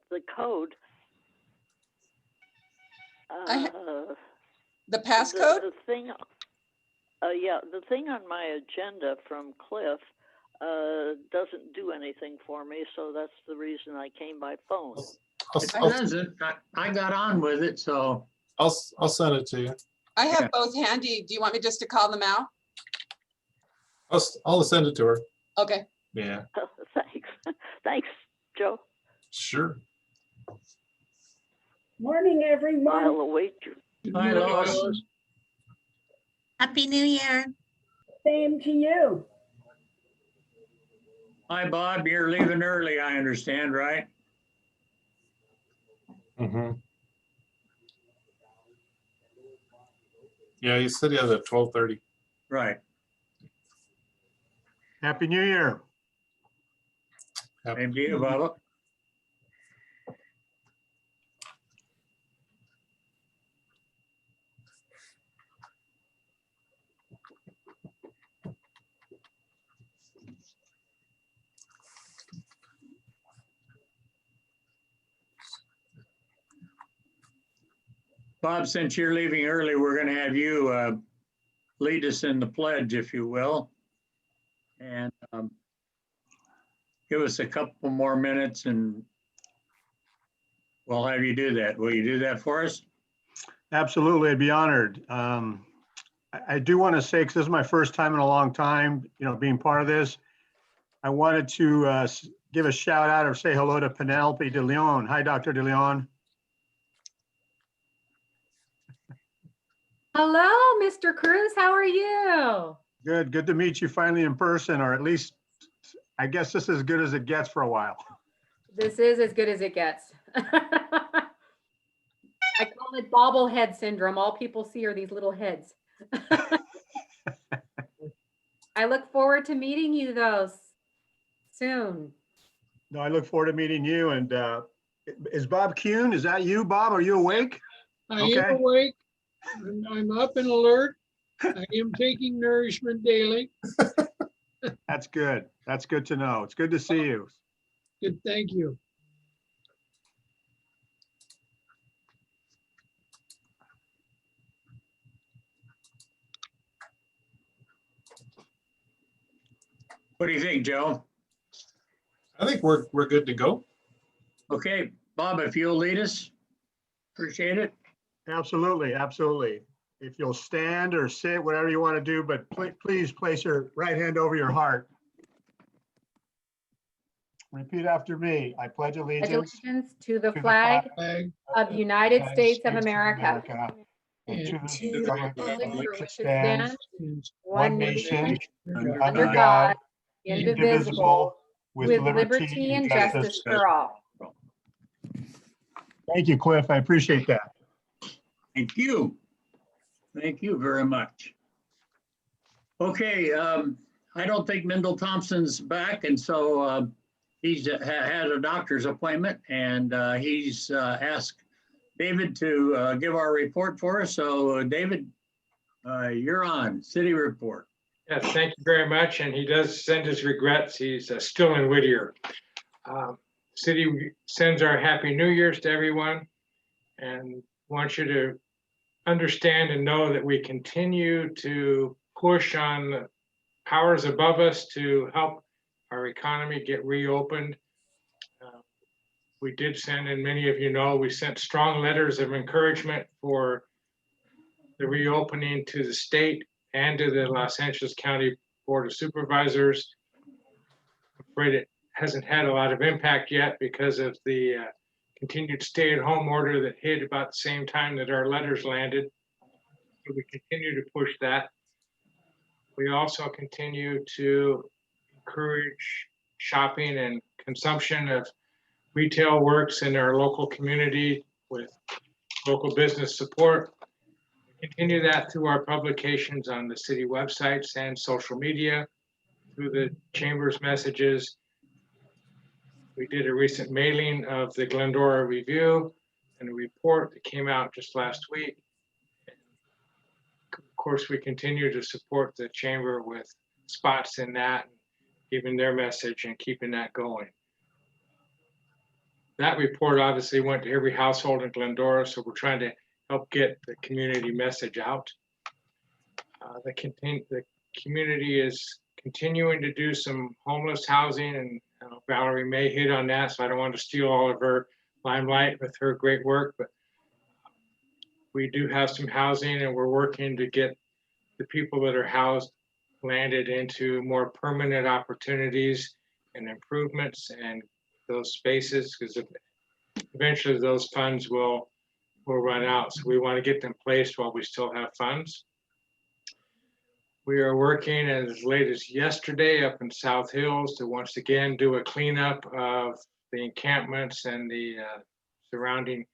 the code. The passcode? The thing, yeah, the thing on my agenda from Cliff doesn't do anything for me, so that's the reason I came by phone. It doesn't. I got on with it, so. I'll send it to you. I have both handy. Do you want me just to call them out? I'll send it to her. Okay. Yeah. Thanks. Thanks, Joe. Sure. Morning, everyone. I'll await you. Hi, Lois. Happy New Year. Same to you. Hi, Bob. You're leaving early, I understand, right? Mm-hmm. Yeah, you said he had at 12:30. Right. Happy New Year. Same to you, Bubba. Bob, since you're leaving early, we're going to have you lead us in the pledge, if you will. And give us a couple more minutes and we'll have you do that. Will you do that for us? Absolutely, I'd be honored. I do want to say, because this is my first time in a long time, being part of this, I wanted to give a shout out or say hello to Penelope de Leon. Hi, Dr. de Leon. Hello, Mr. Cruz. How are you? Good to meet you finally in person, or at least, I guess this is as good as it gets for a while. This is as good as it gets. I call it bobblehead syndrome. All people see are these little heads. I look forward to meeting you though soon. No, I look forward to meeting you. And is Bob Kuhn? Is that you, Bob? Are you awake? I am awake. I'm up and alert. I am taking nourishment daily. That's good. That's good to know. It's good to see you. Good, thank you. What do you think, Joe? I think we're good to go. Okay, Bob, if you'll lead us, appreciate it. Absolutely, absolutely. If you'll stand or sit, whatever you want to do, but please place your right hand over your heart. Repeat after me. I pledge allegiance to the flag of the United States of America, and to to the the government republic for for which which it it stands, stands, one nation, under God, indivisible, with liberty liberty and justice for all. Thank you, Cliff. I appreciate that. Thank you. Thank you very much. Okay, I don't think Mendel Thompson's back, and so he's had a doctor's appointment, and he's asked David to give our report for us. So David, you're on, city report. Yes, thank you very much. And he does send his regrets. He's still in Whittier. City sends our Happy New Year's to everyone and wants you to understand and know that we continue to push on the powers above us to help our economy get reopened. We did send, and many of you know, we sent strong letters of encouragement for the reopening to the state and to the Los Angeles County Board of Supervisors. I'm afraid it hasn't had a lot of impact yet because of the continued stay-at-home order that hit about the same time that our letters landed. So we continue to push that. We also continue to encourage shopping and consumption of retail works in our local community with local business support. We continue that through our publications on the city websites and social media, through the chamber's messages. We did a recent mailing of the Glendora Review and a report that came out just last week. Of course, we continue to support the chamber with spots in that, giving their message and keeping that going. that report obviously went to every household in Glendora, so we're trying to help get the community message out. The community is continuing to do some homeless housing, and Valerie may hit on that, so I don't want to steal all of her limelight with her great work, but we do have some housing, and we're working to get the people that are housed landed into more permanent opportunities and improvements and those spaces, because eventually those funds will run out. So we want to get them placed while we still have funds. We are working as late as yesterday up in South Hills to once again do a cleanup of the encampments and the surrounding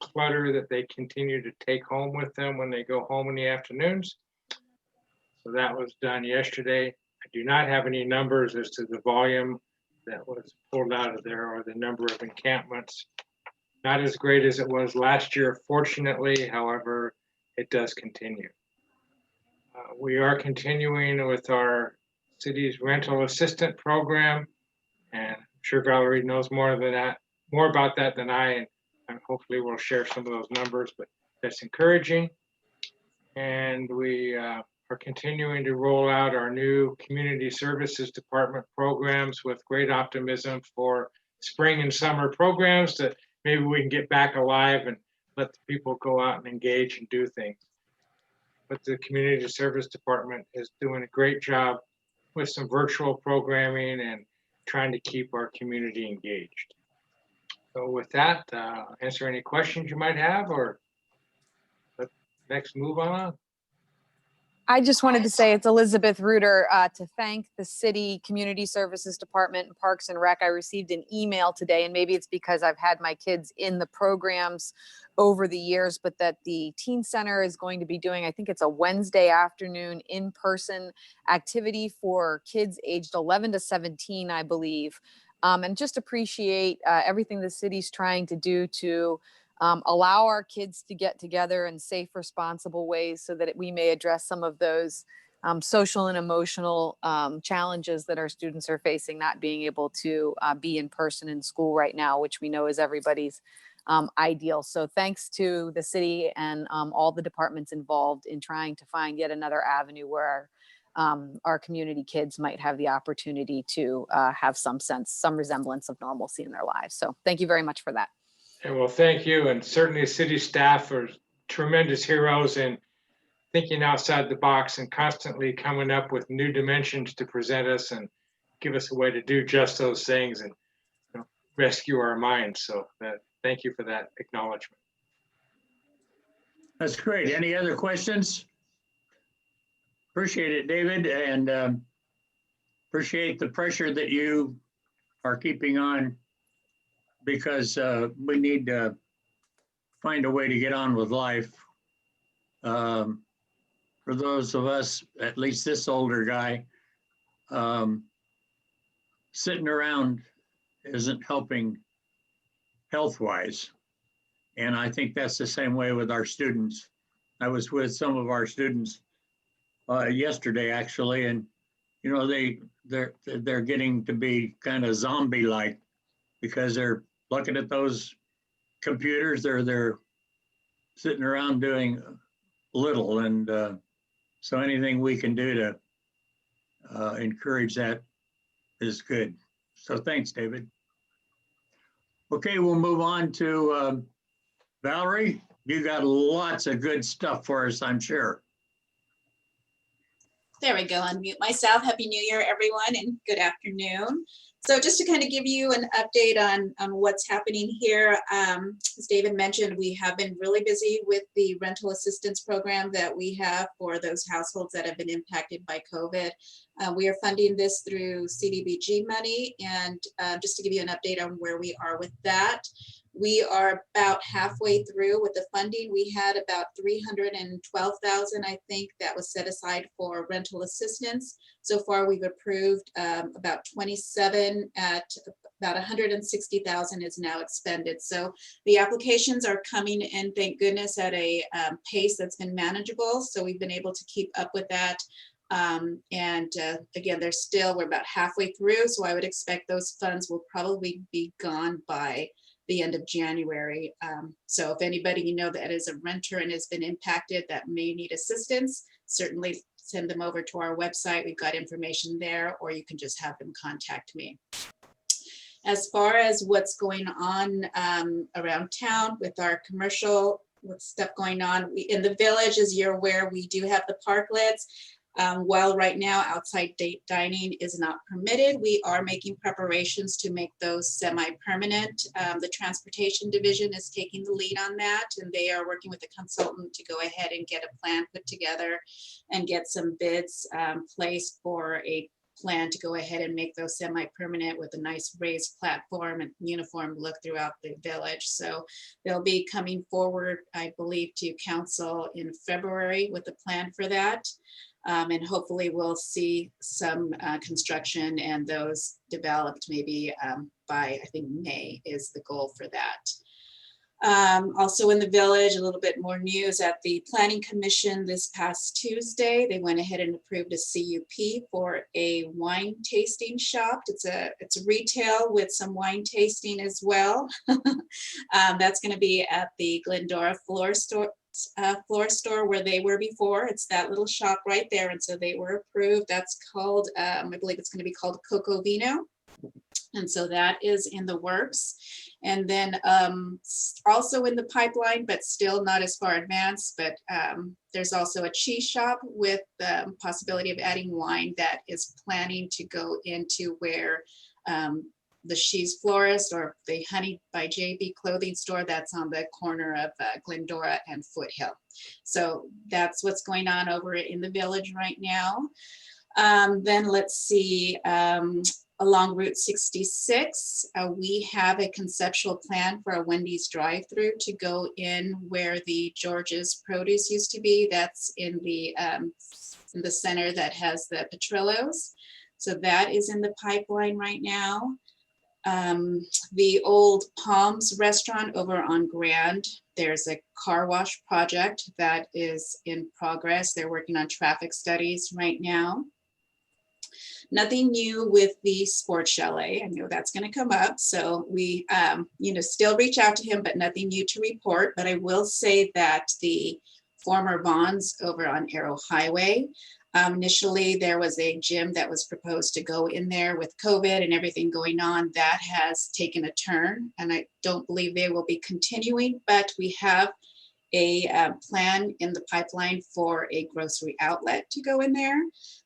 clutter that they continue to take home with them when they go home in the afternoons. So that was done yesterday. I do not have any numbers as to the volume that was pulled out of there or the number of encampments. Not as great as it was last year, fortunately. However, it does continue. We are continuing with our city's rental assistant program, and I'm sure Valerie knows more about that than I, and hopefully we'll share some of those numbers, but that's encouraging. And we are continuing to roll out our new community services department programs with great optimism for spring and summer programs that maybe we can get back alive and let the people go out and engage and do things. But the community service department is doing a great job with some virtual programming and trying to keep our community engaged. So with that, answer any questions you might have, or let's next move on. I just wanted to say it's Elizabeth Reuter to thank the City Community Services Department and Parks and Rec. I received an email today, and maybe it's because I've had my kids in the programs over the years, but that the Teen Center is going to be doing, I think it's a Wednesday afternoon in-person activity for kids aged 11 to 17, I believe. And just appreciate everything the city's trying to do to allow our kids to get together in safe, responsible ways so that we may address some of those social and emotional challenges that our students are facing, not being able to be in person in school right now, which we know is everybody's ideal. So thanks to the city and all the departments involved in trying to find yet another avenue where our community kids might have the opportunity to have some resemblance of normalcy in their lives. So thank you very much for that. And well, thank you. And certainly city staff are tremendous heroes in thinking outside the box and constantly coming up with new dimensions to present us and give us a way to do just those things and rescue our minds. So thank you for that acknowledgement. That's great. Any other questions? Appreciate it, David, and appreciate the pressure that you are keeping on, because we need to find a way to get on with life. For those of us, at least this older guy, sitting around isn't helping health-wise. And I think that's the same way with our students. I was with some of our students yesterday, actually, and they're getting to be kind of zombie-like because they're looking at those computers. They're sitting around doing little, and so anything we can do to encourage that is good. So thanks, David. Okay, we'll move on to Valerie. You got lots of good stuff for us, I'm sure. There we go, unmute myself. Happy New Year, everyone, and good afternoon. So just to kind of give you an update on what's happening here, as David mentioned, we have been really busy with the rental assistance program that we have for those households that have been impacted by COVID. We are funding this through CDBG money, and just to give you an update on where we are with that, we are about halfway through with the funding. We had about $312,000, I think, that was set aside for rental assistance. So far, we've approved about 27 at about 160,000 is now expended. So the applications are coming in, thank goodness, at a pace that's been manageable. So we've been able to keep up with that. Again, we're about halfway through. So I would expect those funds will probably be gone by the end of January. So if anybody you know that is a renter and has been impacted that may need assistance, certainly send them over to our website. We've got information there, or you can just have them contact me. As far as what's going on around town with our commercial, with stuff going on in the village, as you're aware, we do have the parklets. While right now outside dining is not permitted, we are making preparations to make those semi-permanent. The transportation division is taking the lead on that, and they are working with a consultant to go ahead and get a plan put together and get some bids placed for a plan to go ahead and make those semi-permanent with a nice raised platform and uniform look throughout the village. So they'll be coming forward, I believe, to council in February with a plan for that. And hopefully we'll see some construction and those developed maybe by, I think, May is the goal for that. Also in the village, a little bit more news at the Planning Commission this past Tuesday. They went ahead and approved a CUP for a wine tasting shop. It's a retail with some wine tasting as well. That's going to be at the Glendora floor store where they were before. It's that little shop right there, and so they were approved. That's called, I believe it's going to be called Coco Vino, and so that is in the works. And then also in the pipeline, but still not as far advanced, but there's also a cheese shop with the possibility of adding wine that is planning to go into where the She's Florist or the Honey by JB clothing store that's on the corner of Glendora and Foothill. So that's what's going on over in the village right now. Then let's see, along Route 66, we have a conceptual plan for a Wendy's drive-through to go in where the George's Produce used to be. That's in the center that has the Petrillos. So that is in the pipeline right now. The old Palms restaurant over on Grand, there's a car wash project that is in progress. They're working on traffic studies right now. Nothing new with the sports chalet. I know that's going to come up. So we, still reach out to him, but nothing new to report. But I will say that the former Bonds over on Arrow Highway, initially there was a gym that was proposed to go in there with COVID and everything going on. That has taken a turn, and I don't believe they will be continuing, but we have a plan in the pipeline for a grocery outlet to go in there.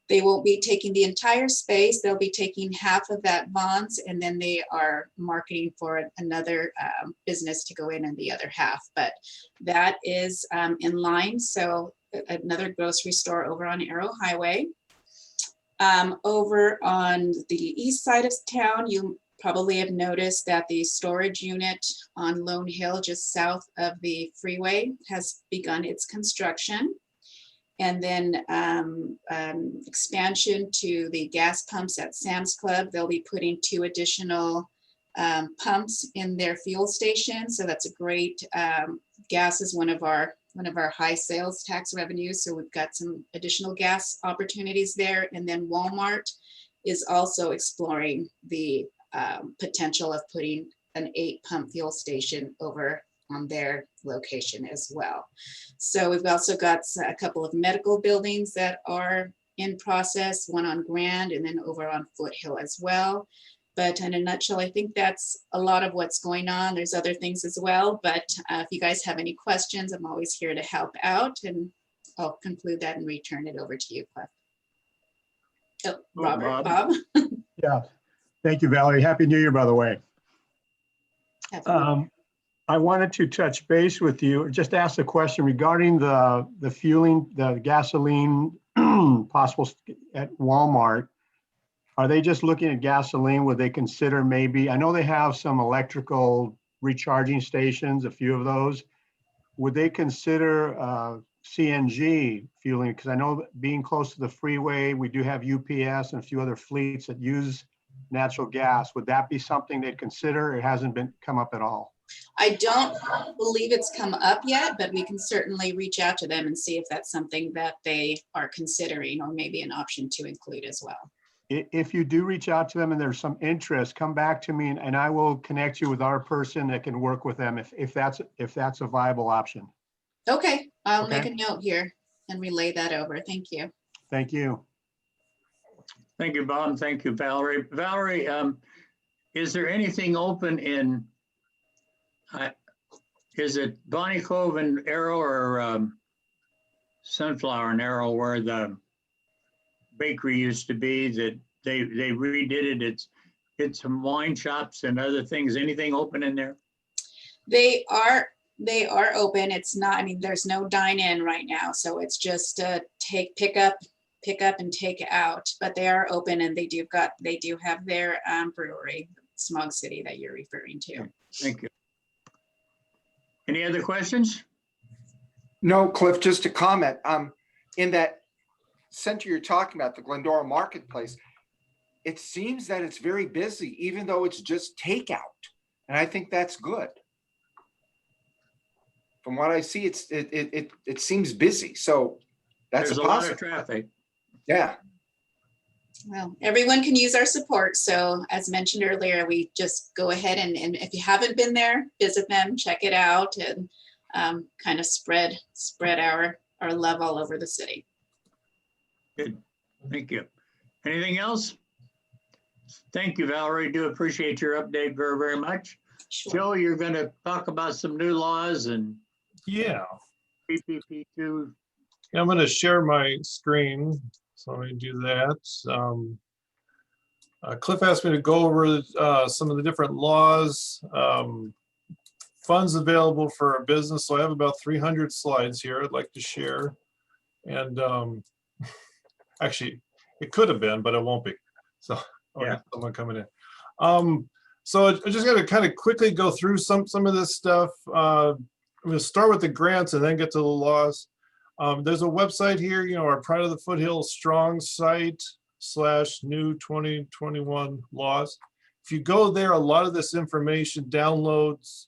They won't be taking the entire space. They'll be taking half of that Bonds, and then they are marketing for another business to go in the other half. But that is in line. So another grocery store over on Arrow Highway. Over on the east side of town, you probably have noticed that the storage unit on Lone Hill, just south of the freeway, has begun its construction. And then expansion to the gas pumps at Sam's Club. They'll be putting 2 additional pumps in their fuel station. So that's a great, gas is one of our high sales tax revenues. So we've got some additional gas opportunities there. And then Walmart is also exploring the potential of putting an 8-pump fuel station over on their location as well. So we've also got a couple of medical buildings that are in process, one on Grand and then over on Foothill as well. But in a nutshell, I think that's a lot of what's going on. There's other things as well, but if you guys have any questions, I'm always here to help out, and I'll conclude that and return it over to you, Cliff. Oh, Robert, Bob. Yeah, thank you, Valerie. Happy New Year, by the way. Happy New Year. I wanted to touch base with you, just ask a question regarding the fueling, the gasoline possible at Walmart. Are they just looking at gasoline? Would they consider maybe, I know they have some electrical recharging stations, a few of those. Would they consider CNG fueling? Because I know being close to the freeway, we do have UPS and a few other fleets that use natural gas. Would that be something they'd consider? It hasn't come up at all. I don't believe it's come up yet, but we can certainly reach out to them and see if that's something that they are considering, or maybe an option to include as well. If you do reach out to them and there's some interest, come back to me and I will connect you with our person that can work with them if that's a viable option. Okay, I'll make Okay. a note here and relay that over. Thank you. Thank you. Thank you, Bob. Thank you, Valerie. Valerie, is there anything open in, is it Bonnie Cove and Arrow or Sunflower and Arrow where the bakery used to be that they redid it? It's some wine shops and other things. Anything open in there? They are open. It's not, I mean, there's no dine-in right now, so it's just pick up and take out, but they are open and they do have their brewery, Smog City, that you're referring to. Thank you. Any other questions? No, Cliff, just a comment. In that center you're talking about, the Glendora Marketplace, it seems that it's very busy, even though it's just takeout. And I think that's good. From what I see, it seems busy. So that's There's a a lot positive. of traffic. Yeah. Well, everyone can use our support. So as mentioned earlier, we just go ahead and if you haven't been there, visit them, check it out, and kind of spread our love all over the city. Good. Thank you. Anything else? Thank you, Valerie. Do appreciate your update very, very much. Sure. Joe, you're going to talk about some new laws and Yeah. PPP2. Yeah, I'm going to share my screen. So let me do that. Cliff asked me to go over some of the different laws, funds available for a business. So I have about 300 slides here I'd like to share. And actually, it could have been, but it won't be. So yeah, someone coming in. So I just got to kind of quickly go through some of this stuff. I'm going to start with the grants and then get to the laws. There's a website here, our Pride of the Foothills Strong site / new 2021 laws. If you go there, a lot of this information downloads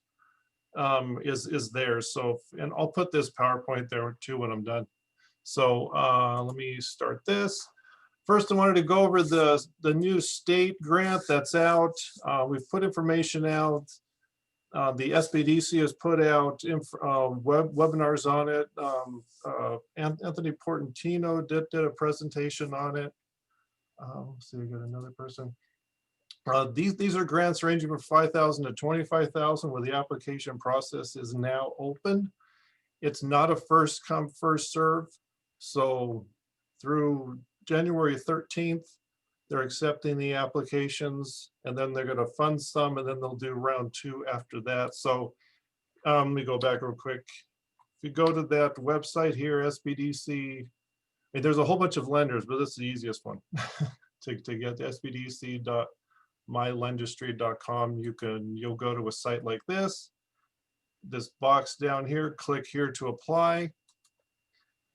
is there. So, and I'll put this PowerPoint there too when I'm done. So let me start this. First, I wanted to go over the new state grant that's out. We've put information out. The SBDC has put out webinars on it. Anthony Portantino did a presentation on it. Let's see, we got another person. These are grants ranging from $5,000 to $25,000, where the application process is now open. It's not a first come, first serve. So through January 13th, they're accepting the applications, and then they're going to fund some, and then they'll do round 2 after that. So let me go back real quick. If you go to that website here, SBDC, there's a whole bunch of lenders, but this is the easiest one to get to sbdc.mylendustry.com. You'll go to a site like this. This box down here, click here to apply.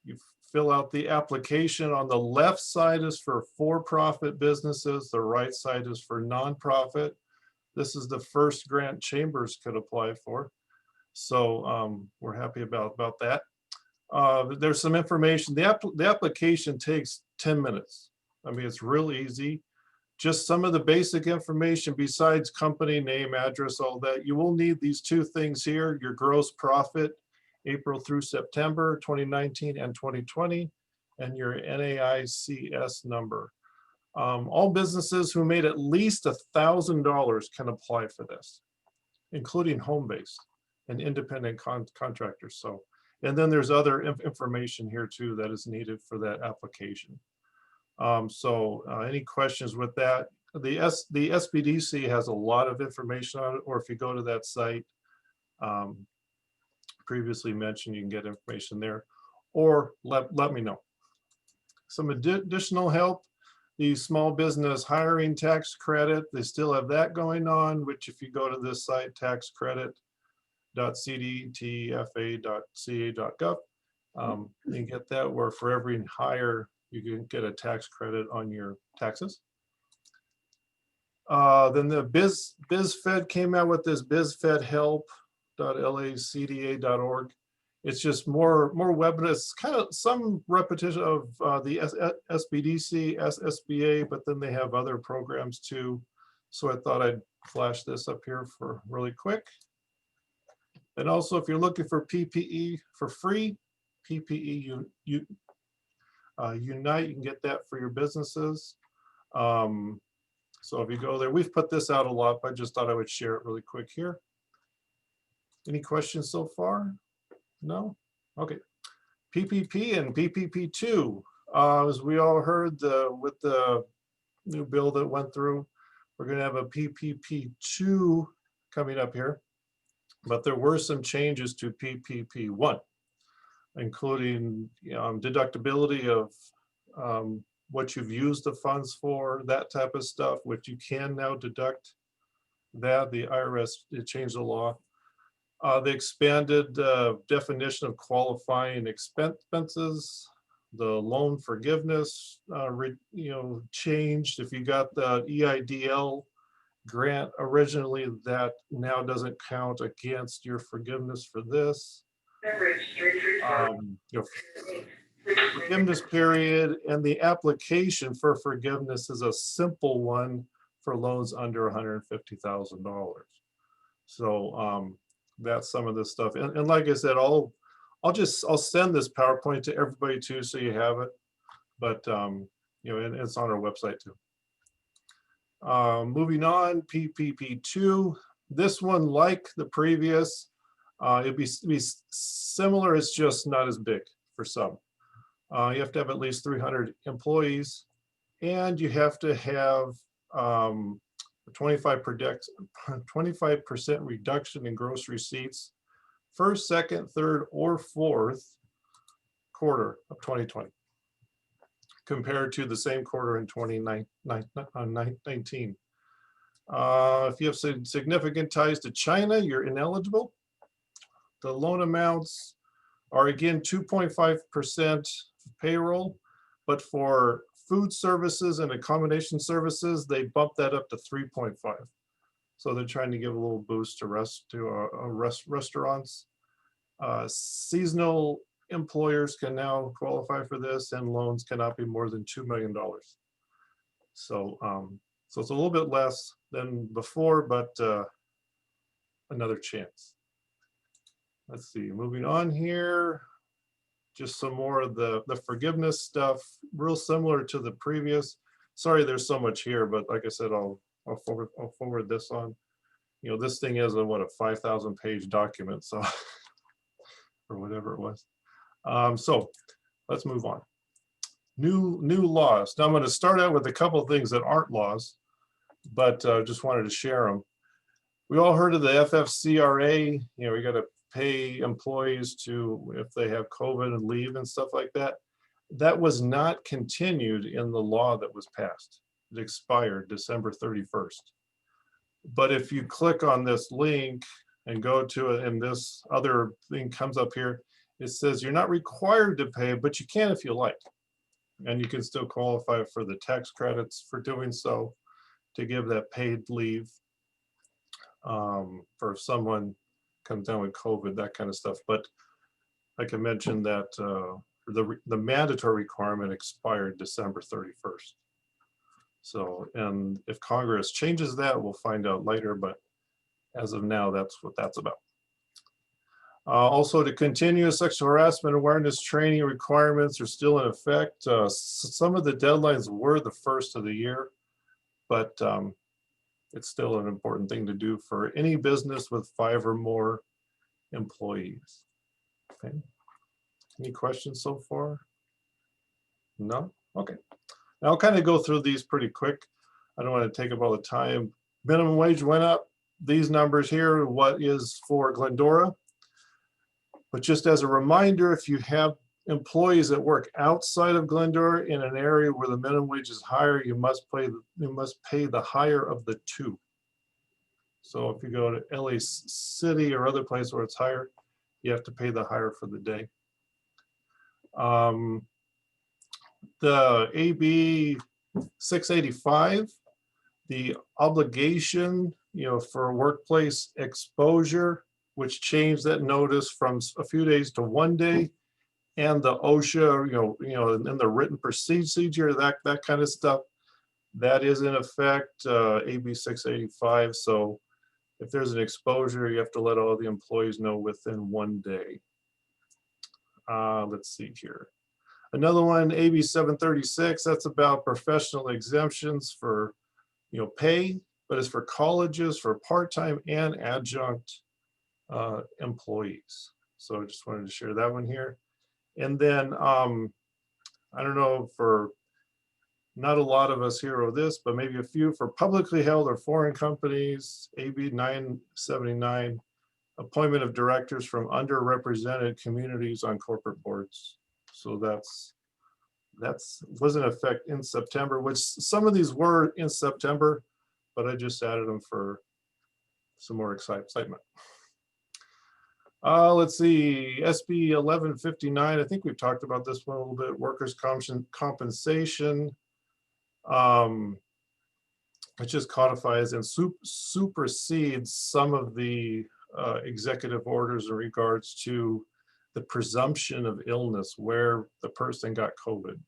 You fill out the application. On the left side is for for-profit businesses. The right side is for nonprofit. This is the first grant Chambers could apply for. So we're happy about that. There's some information. The application takes 10 minutes. I mean, it's real easy. Just some of the basic information besides company name, address, all that. You will need these 2 things here: your gross profit, April through September 2019 and 2020, and your NAICS number. All businesses who made at least $1,000 can apply for this, including home-based and independent contractors. So, and then there's other information here too that is needed for that application. Any questions with that? The SBDC has a lot of information on it, or if you go to that site, previously mentioned, you can get information there, or let me know. Some additional help: the small business hiring tax credit, they still have that going on, which if you go to this site, taxcredit.cdtfa.ca.gov, you can get that, where for every hire, you can get a tax credit on your taxes. Then the BizFed came out with this BizFed help.lacda.org. It's just more web, it's kind of some repetition of the SBDC, SSBA, but then they have other programs too. So I thought I'd flash this up here for really quick. And also, if you're looking for PPE for free, PPE Unite, you can get that for your businesses. So if you go there, we've put this out a lot, but I just thought I would share it really quick here. Any questions so far? No? Okay. PPP and PPP2, as we all heard with the new bill that went through, we're going to have a PPP2 coming up here, but there were some changes to PPP1, including deductibility of what you've used the funds for, that type of stuff, which you can now deduct that. The IRS changed the law. They expanded definition of qualifying expenses. The loan forgiveness, changed. If you got the EIDL grant originally, that now doesn't count against your forgiveness for this. Forgiveness period and the application for forgiveness is a simple one for loans under $150,000. So that's some of this stuff. And like I said, I'll send this PowerPoint to everybody too, so you have it. But and it's on our website too. Moving on, PPP2. This one, like the previous, it'd be similar. It's just not as big for some. You have to have at least 300 employees, and you have to have 25% reduction in gross receipts first, second, third, or fourth quarter of 2020 compared to the same quarter in 2019. If you have significant ties to China, you're ineligible. The loan amounts are again 2.5% payroll, but for food services and accommodation services, they bumped that up to 3.5. So they're trying to give a little boost to restaurants. Seasonal employers can now qualify for this, and loans cannot be more than $2 million. So, so it's a little bit less than before, but another chance. Let's see, moving on here. Just some more of the forgiveness stuff, real similar to the previous. Sorry, there's so much here, but like I said, I'll forward this on. This thing is a 5,000 page document, so or whatever it was. So let's move on. New laws. Now I'm going to start out with a couple of things that aren't laws, but just wanted to share them. We all heard of the FFCRA. We got to pay employees to, if they have COVID and leave and stuff like that. That was not continued in the law that was passed. It expired December 31st. But if you click on this link and go to it, and this other thing comes up here, it says you're not required to pay, but you can if you like. And you can still qualify for the tax credits for doing so, to give that paid leave for if someone comes down with COVID, that kind of stuff. But I can mention that the mandatory requirement expired December 31st. So, and if Congress changes that, we'll find out later, but as of now, that's what that's about. Also, to continue, sexual harassment awareness training requirements are still in effect. Some of the deadlines were the first of the year, but it's still an important thing to do for any business with 5 or more employees. Okay. Any questions so far? No? Okay. Now I'll kind of go through these pretty quick. I don't want to take up all the time. Minimum wage went up. These numbers here, what is for Glendora. But just as a reminder, if you have employees that work outside of Glendora in an area where the minimum wage is higher, you must pay the higher of the two. So if you go to LA City or other place where it's higher, you have to pay the higher for the day. The AB 685, the obligation, for workplace exposure which changed that notice from a few days to 1 day. And the OSHA, and the written procedure, that kind of stuff, that is in effect, AB 685. So if there's an exposure, you have to let all the employees know within 1 day. Let's see here. Another one, AB 736, that's about professional exemptions for, pay, but it's for colleges, for part-time and adjunct employees. So I just wanted to share that one here. And then, I don't know, for not a lot of us here or this, but maybe a few, for publicly held or foreign companies, AB 979, appointment of directors from underrepresented communities on corporate boards. So that's was in effect in September, which some of these were in September, but I just added them for some more excitement. Let's see, SB 1159. I think we've talked about this one a little bit. Workers' compensation. It just codifies and supersedes some of the executive orders in regards to the presumption of illness where the person got COVID.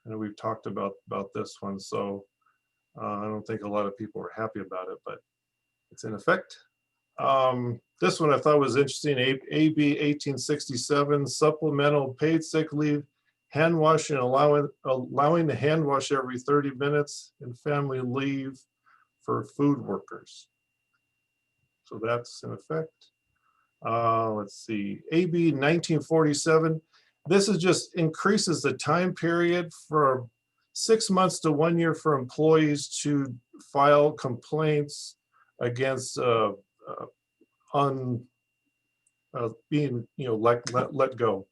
And we've talked about this one, so I don't think a lot of people are happy about it, but it's in effect. This one I thought was interesting, AB 1867, supplemental paid sick leave, hand washing, allowing the hand wash every 30 minutes, and family leave for food workers. So that's in effect. Let's see, AB 1947. This is just increases the time period for 6 months to 1 year for employees to file complaints against being let go.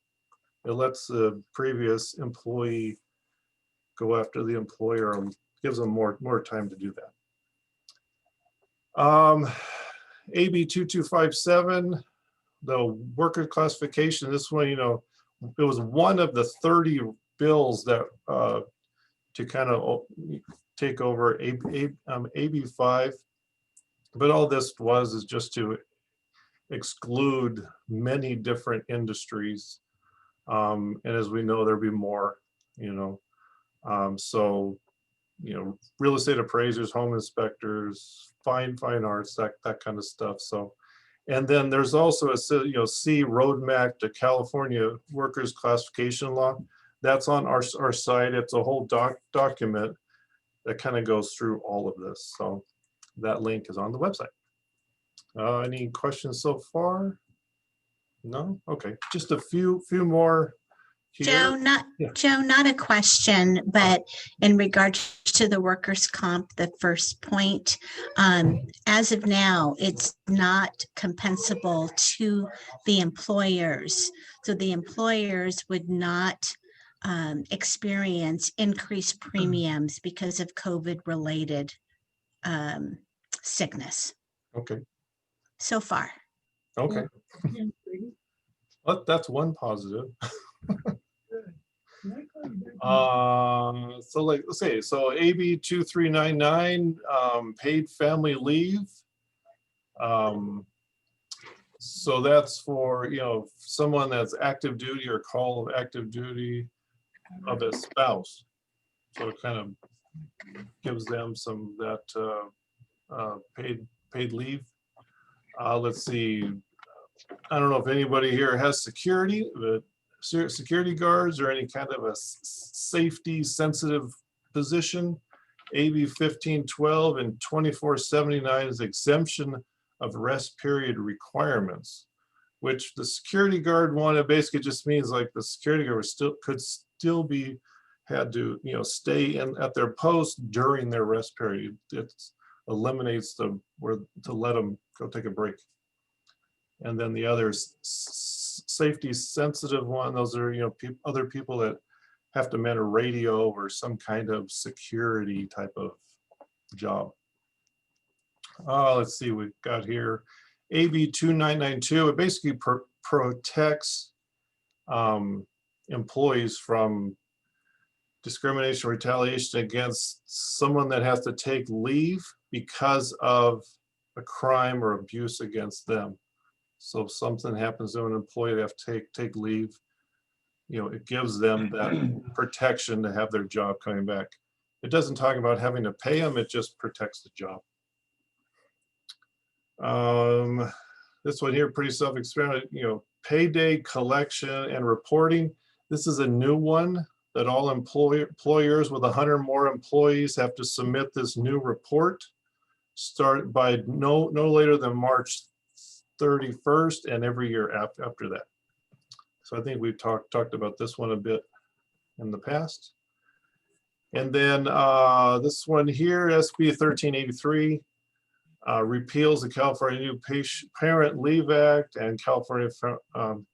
It lets the previous employee go after the employer and gives them more time to do that. AB 2257, the worker classification. This one, it was one of the 30 bills that to kind of take over AB 5. But all this is just to exclude many different industries. And as we know, there'll be more, so, real estate appraisers, home inspectors, fine arts, that kind of stuff. So, and then there's also a, C roadmap to California workers classification law. That's on our site. It's a whole document that kind of goes through all of this. So that link is on the website. Any questions so far? No? Okay, just a few more here. Joe, not a question, but in regards to the workers' comp, the first point, as of now, it's not compensable to the employers. So the employers would not experience increased premiums because of COVID-related sickness. Okay. So far. Okay. Well, that's one positive. So let's say, so AB 2399, paid family leave. So that's for, someone that's active duty or call of active duty of a spouse. So it kind of gives them some that paid leave. Let's see. I don't know if anybody here has security, but security guards or any kind of a safety sensitive position. AB 1512 and 2479 is exemption of rest period requirements, which the security guard one, it basically just means like the security guard could still be had to stay at their post during their rest period. It eliminates to let them go take a break. And then the other safety sensitive one, those are other people that have to man a radio or some kind of security type of job. Let's see, we've got here AB 2992. It basically protects employees from discrimination, retaliation against someone that has to take leave because of a crime or abuse against them. So if something happens to an employee, they have to take leave. You know, it gives them that protection to have their job coming back. It doesn't talk about having to pay them, it just protects the job. This one here, pretty self-explanatory, you know, payday collection and reporting. This is a new one that all employers with 100 or more employees have to submit this new report. Start by no later than March 31st and every year after that. So I think we've talked about this one a bit in the past. And then this one here, SB 1383, repeals the California New Parent Leave Act and California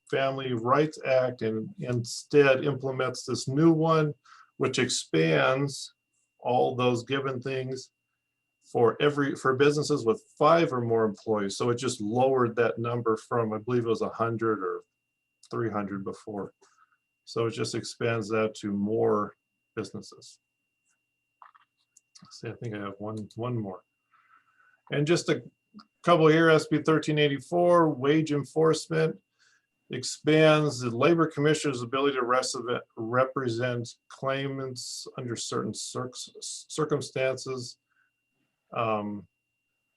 Family Rights Act, and instead implements this new one, which expands all those given things for businesses with 5 or more employees. So it just lowered that number from, I believe it was 100 or 300 before. So it just expands that to more businesses. Let's see, I think I have one more. And just a couple here, SB 1384, wage enforcement, expands the labor commissioner's ability to represent claimants under certain circumstances. You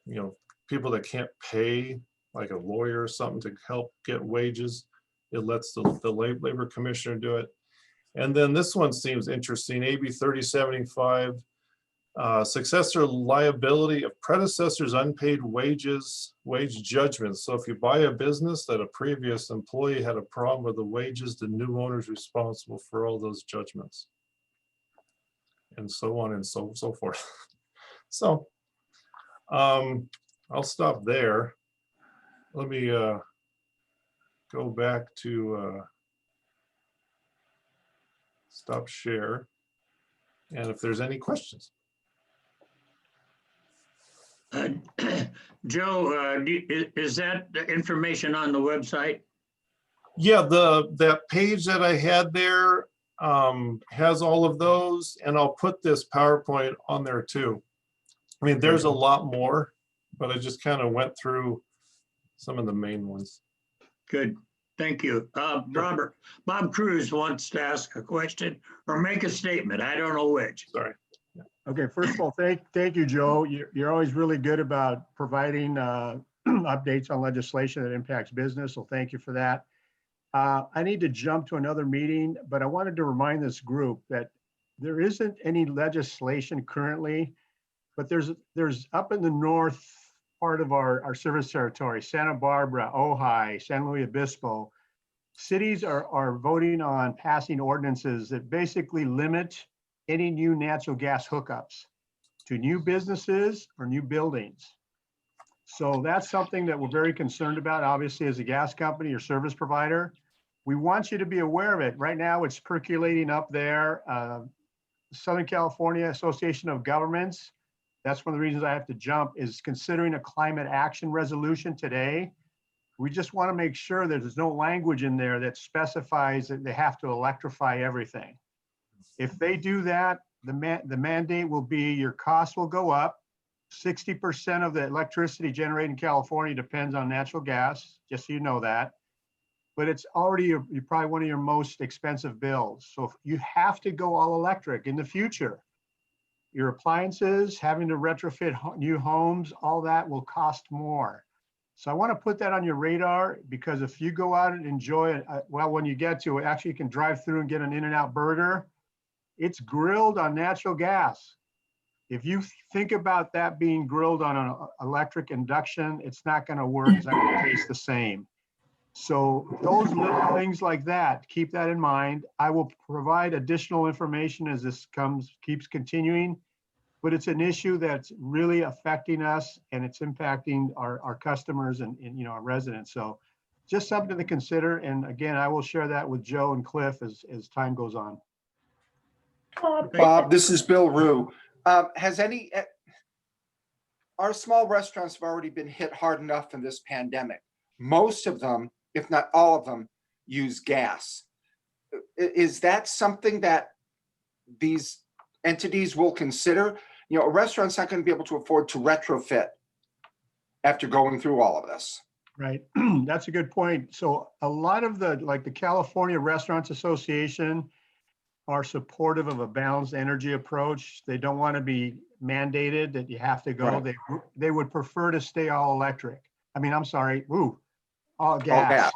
know, people that can't pay, like a lawyer or something, to help get wages. It lets the labor commissioner do it. And then this one seems interesting, AB 3075, successor liability of predecessors' unpaid wage judgments. So if you buy a business that a previous employee had a problem with the wages, the new owner is responsible for all those judgments. And so on and so forth. So I'll stop there. Let me go back to stop share. And if there's any questions. Joe, is that the information on the website? Yeah, that page that I had there has all of those, and I'll put this PowerPoint on there too. I mean, there's a lot more, but I just kind of went through some of the main ones. Good, thank you. Robert, Bob Cruz wants to ask a question or make a statement. I don't know which. Sorry. Okay, first of all, thank you, Joe. You're always really good about providing updates on legislation that impacts business, so thank you for that. I need to jump to another meeting, but I wanted to remind this group that there isn't any legislation currently, but there's up in the north part of our service territory, Santa Barbara, Ojai, San Luis Obispo, cities are voting on passing ordinances that basically limit any new natural gas hookups to new businesses or new buildings. So that's something that we're very concerned about, obviously, as a gas company or service provider. We want you to be aware of it. Right now, it's percolating up there. Southern California Association of Governments, that's one of the reasons I have to jump, is considering a climate action resolution today. We just want to make sure that there's no language in there that specifies that they have to electrify everything. If they do that, the mandate will be your costs will go up. 60% of the electricity generated in California depends on natural gas, just so you know that. But it's already you're probably one of your most expensive bills. So if you have to go all electric in the future, your appliances, having to retrofit new homes, all that will cost more. So I want to put that on your radar, because if you go out and enjoy it, well, when you get to it, actually you can drive through and get an In-N-Out burger. It's grilled on natural gas. If you think about that being grilled on an electric induction, it's not going to work. It's not going to taste the same. So those little things like that, keep that in mind. I will provide additional information as this keeps continuing, but it's an issue that's really affecting us, and it's impacting our customers and our residents. So just something to consider. And again, I will share that with Joe and Cliff as time goes on. Bob, this is Bill Rue. Our small restaurants have already been hit hard enough in this pandemic. Most of them, if not all of them, use gas. Is that something that these entities will consider? A restaurant's not going to be able to afford to retrofit after going through all of this. Right. That's a good point. So a lot of like the California Restaurants Association are supportive of a balanced energy approach. They don't want to be mandated that you have to go. Right. They would prefer to stay all electric. I mean, I'm sorry, all All gas. gas.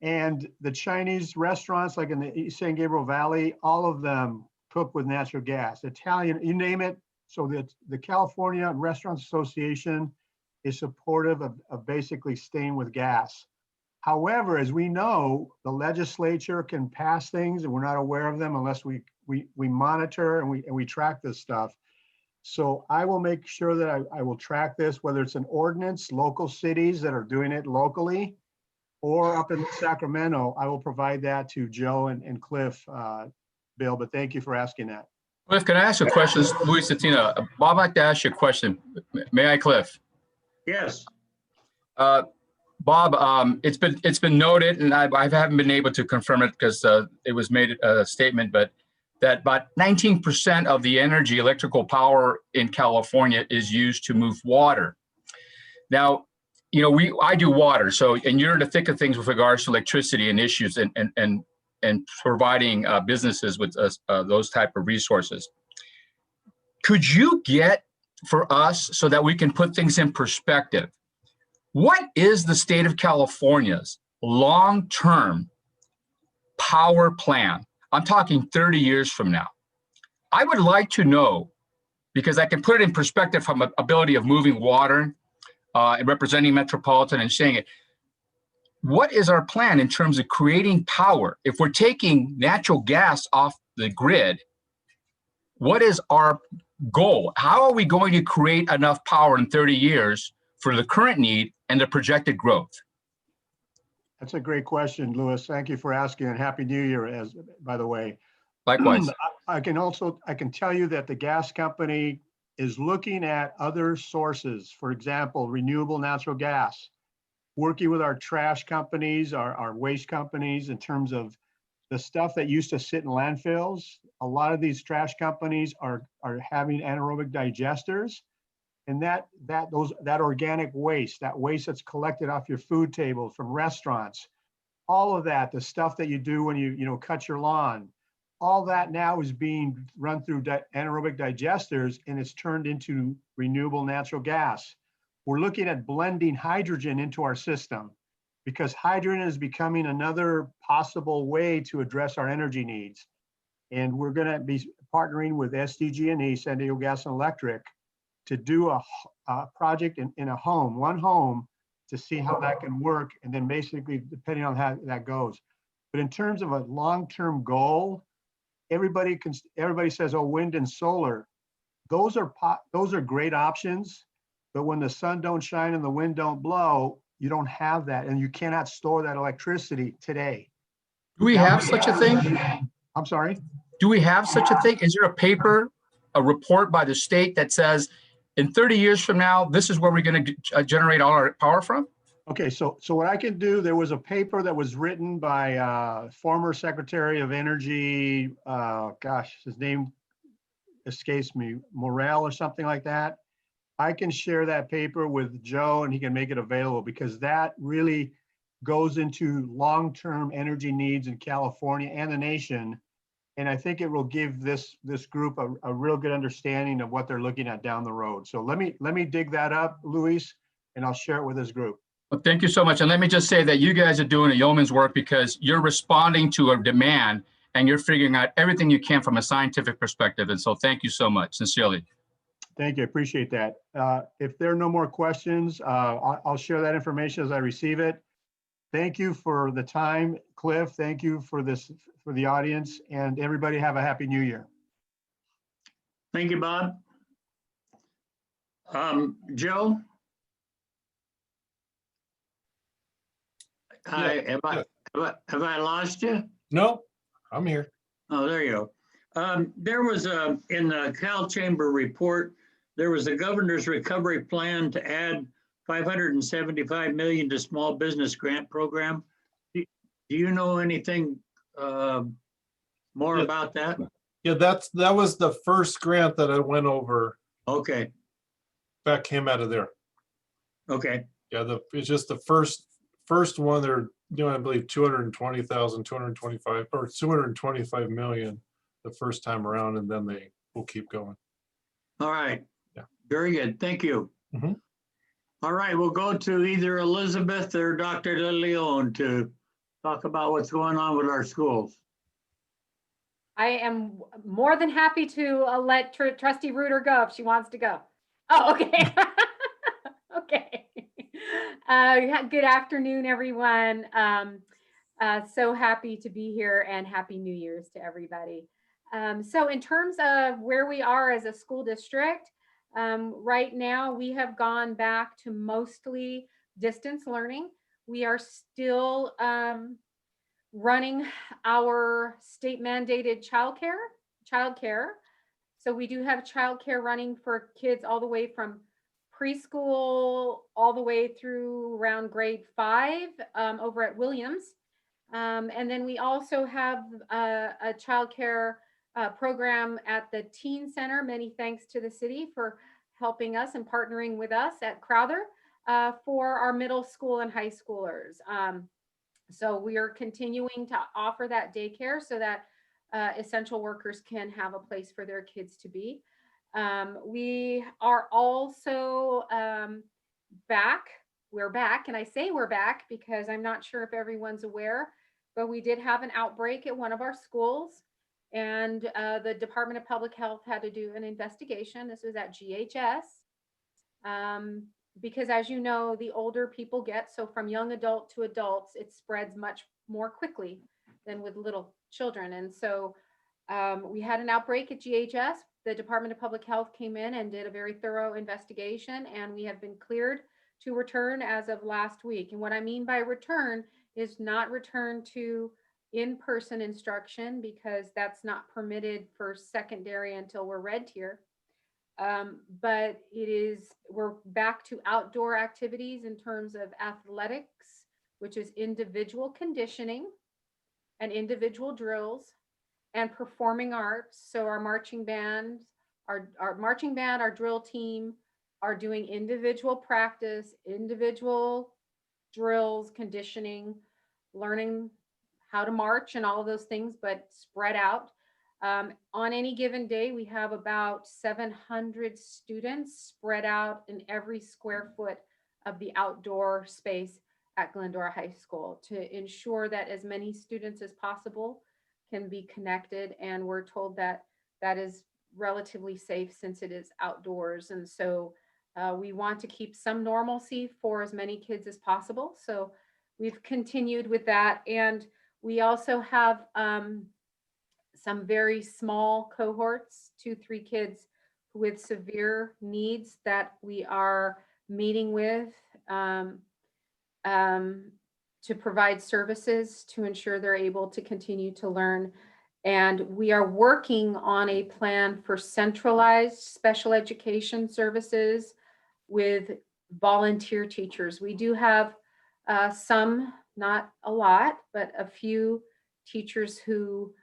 And the Chinese restaurants, like in the East San Gabriel Valley, all of them cook with natural gas. Italian, you name it. So the California Restaurants Association is supportive of basically staying with gas. However, as we know, the legislature can pass things and we're not aware of them unless we monitor and we track this stuff. So I will make sure that I will track this, whether it's an ordinance, local cities that are doing it locally, or up in Sacramento. I will provide that to Joe and Cliff, Bill, but thank you for asking that. Cliff, can I ask a question? This is Luis Satina. Bob, I'd like to ask you a question. May I, Cliff? Yes. Bob, it's been noted, and I haven't been able to confirm it because it was made a statement, but that about 19% of the energy, electrical power in California is used to move water. Now, you know, I do water, so, and you're in the thick of things with regards to electricity and issues and providing businesses with those type of resources. Could you get for us, so that we can put things in perspective, what is the state of California's long-term power plan? I'm talking 30 years from now. I would like to know, because I can put it in perspective from an ability of moving water and representing Metropolitan and saying it. What is our plan in terms of creating power? If we're taking natural gas off the grid, what is our goal? How are we going to create enough power in 30 years for the current need and the projected growth? That's a great question, Louis. Thank you for asking, and Happy New Year, by the way. Likewise. I can tell you that the gas company is looking at other sources, for example, renewable natural gas, working with our trash companies, our waste companies in terms of the stuff that used to sit in landfills. A lot of these trash companies are having anaerobic digesters, and that organic waste, that waste that's collected off your food table from restaurants, all of that, the stuff that you do when you cut your lawn, all that now is being run through anaerobic digesters, and it's turned into renewable natural gas. We're looking at blending hydrogen into our system, because hydrogen is becoming another possible way to address our energy needs. And we're going to be partnering with SDG&E, San Diego Gas and Electric, to do a project in a home, one home, to see how that can work, and then basically depending on how that goes. But in terms of a long-term goal, everybody says, oh, wind and solar. Those are great options, but when the sun don't shine and the wind don't blow, you don't have that, and you cannot store that electricity today. Do we have such a thing? I'm sorry? Do we have such a thing? Is there a paper, a report by the state that says in 30 years from now, this is where we're going to generate all our power from? Okay, so what I can do, there was a paper that was written by former Secretary of Energy, his name escapes me, Morel or something like that. I can share that paper with Joe and he can make it available, because that really goes into long-term energy needs in California and the nation. And I think it will give this group a real good understanding of what they're looking at down the road. So let me dig that up, Luis, and I'll share it with this group. Well, thank you so much. And let me just say that you guys are doing a yeoman's work, because you're responding to a demand and you're figuring out everything you can from a scientific perspective. And so thank you so much, sincerely. Thank you, I appreciate that. If there are no more questions, I'll share that information as I receive it. Thank you for the time, Cliff. Thank you for the audience, and everybody have a Happy New Year. Thank you, Bob. Joe? Have I lost you? No, I'm here. Oh, there you go. There was in the Cal Chamber report, there was a governor's recovery plan to add $575 million to small business grant program. Do you know anything more about that? Yeah, that was the first grant that I went over. Okay. That came out of there. Okay. Yeah, it's just the first one, they're doing, I believe, 220,000, 225, or 225 million the first time around, and then they will keep going. All right. Yeah. Very good. Thank you. Mhm. All right, we'll go to either Elizabeth or Dr. De Leon to talk about what's going on with our schools. I am more than happy to let Trustee Reuter go if she wants to go. Oh, okay. Okay. Good afternoon, everyone. So happy to be here and Happy New Year's to everybody. So in terms of where we are as a school district, right now we have gone back to mostly distance learning. We are still running our state mandated childcare. So we do have childcare running for kids all the way from preschool all the way through around grade 5 over at Williams. And then we also have a childcare program at the Teen Center. Many thanks to the city for helping us and partnering with us at Crowther for our middle school and high schoolers. So we are continuing to offer that daycare so that essential workers can have a place for their kids to be. We are also back. We're back, and I say we're back because I'm not sure if everyone's aware, but we did have an outbreak at one of our schools, and the Department of Public Health had to do an investigation. This was at GHS. Because as you know, the older people get, so from young adult to adults, it spreads much more quickly than with little children. And so we had an outbreak at GHS. The Department of Public Health came in and did a very thorough investigation, and we have been cleared to return as of last week. And what I mean by return is not return to in-person instruction, because that's not permitted for secondary until we're red tier. But we're back to outdoor activities in terms of athletics, which is individual conditioning and individual drills, and performing arts. So our marching band, our drill team are doing individual practice, individual drills, conditioning, learning how to march and all of those things, but spread out. On any given day, we have about 700 students spread out in every square foot of the outdoor space at Glendora High School to ensure that as many students as possible can be connected. And we're told that that is relatively safe since it is outdoors. And so we want to keep some normalcy for as many kids as possible. So we've continued with that. And we also have some very small cohorts, 2-3 kids with severe needs that we are meeting with to provide services to ensure they're able to continue to learn. And we are working on a plan for centralized special education services with volunteer teachers. We do have some, not a lot, but a few teachers who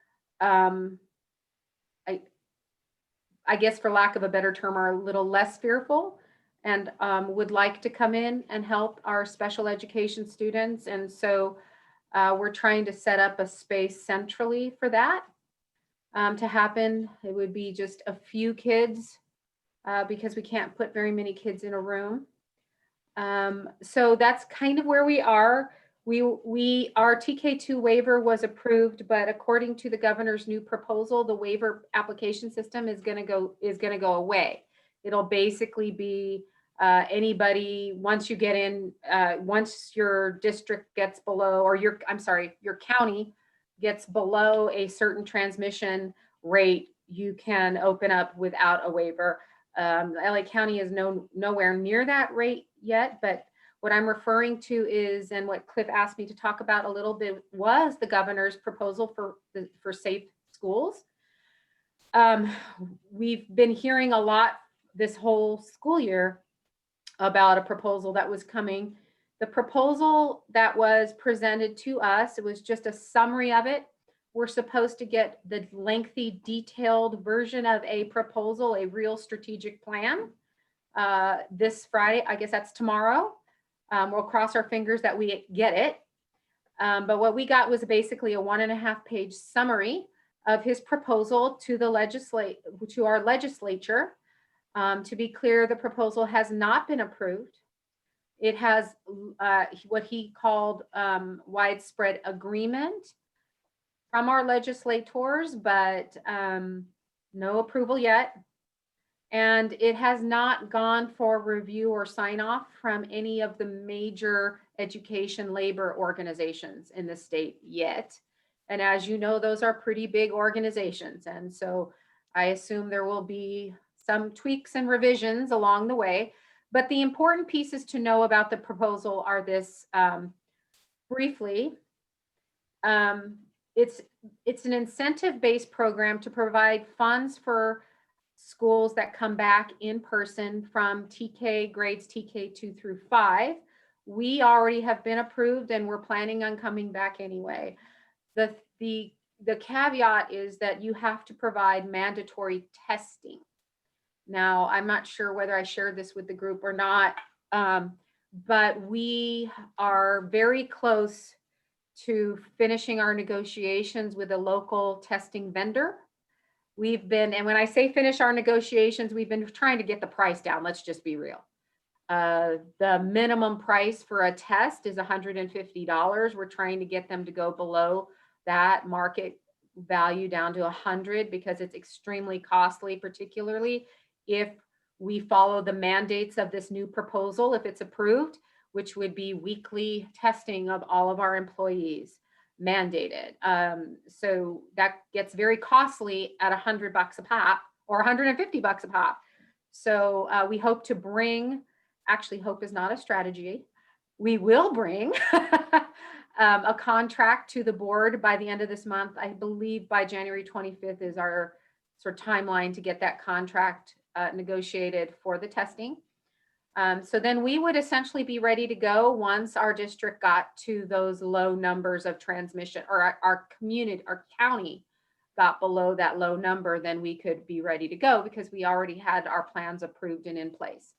I guess for lack of a better term, are a little less fearful and would like to come in and help our special education students. And so we're trying to set up a space centrally for that to happen. It would be just a few kids because we can't put very many kids in a room. So that's kind of where we are. Our TK2 waiver was approved, but according to the governor's new proposal, the waiver application system is going to go away. It'll basically be anybody, once you get in, once your district gets below, or your county gets below a certain transmission rate, you can open up without a waiver. LA County is nowhere near that rate yet, but what I'm referring to is, and what Cliff asked me to talk about a little bit, was the governor's proposal for safe schools. We've been hearing a lot this whole school year about a proposal that was coming. The proposal that was presented to us, it was just a summary of it. We're supposed to get the lengthy, detailed version of a proposal, a real strategic plan, this Friday. I guess that's tomorrow. We'll cross our fingers that we get it. But what we got was basically a 1.5-page summary of his proposal to our legislature. To be clear, the proposal has not been approved. It has what he called widespread agreement from our legislators, but no approval yet. And it has not gone for review or sign off from any of the major education labor organizations in the state yet. And as you know, those are pretty big organizations. And so I assume there will be some tweaks and revisions along the way. But the important pieces to know about the proposal are this briefly. It's an incentive-based program to provide funds for schools that come back in person from TK grades TK 2 through 5. We already have been approved and we're planning on coming back anyway. The caveat is that you have to provide mandatory testing. Now, I'm not sure whether I shared this with the group or not, but we are very close to finishing our negotiations with a local testing vendor. And when I say finish our negotiations, we've been trying to get the price down. Let's just be real. The minimum price for a test is $150. We're trying to get them to go below that market value down to $100 because it's extremely costly, particularly if we follow the mandates of this new proposal, if it's approved, which would be weekly testing of all of our employees mandated. So that gets very costly at $100 a pop or $150 a pop. So we hope to bring, actually hope is not a strategy. We will bring a contract to the board by the end of this month. I believe by January 25th is our sort of timeline to get that contract negotiated for the testing. So then we would essentially be ready to go once our district got to those low numbers of transmission, or our community, our county got below that low number, then we could be ready to go because we already had our plans approved and in place.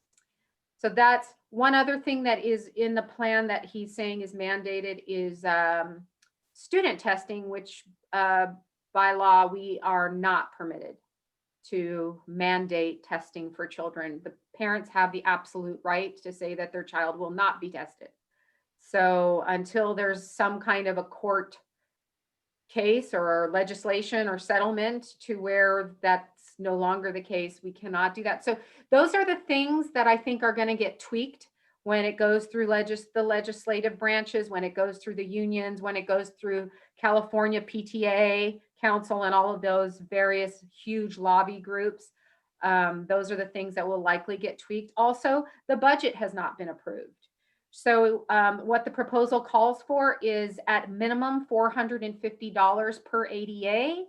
So that's one other thing that is in the plan that he's saying is mandated is student testing, which by law, we are not permitted to mandate testing for children. The parents have the absolute right to say that their child will not be tested. So until there's some kind of a court case or legislation or settlement to where that's no longer the case, we cannot do that. So those are the things that I think are going to get tweaked when it goes through the legislative branches, when it goes through the unions, when it goes through California PTA Council and all of those various huge lobby groups. Those are the things that will likely get tweaked. Also, the budget has not been approved. So what the proposal calls for is at minimum $450 per ADA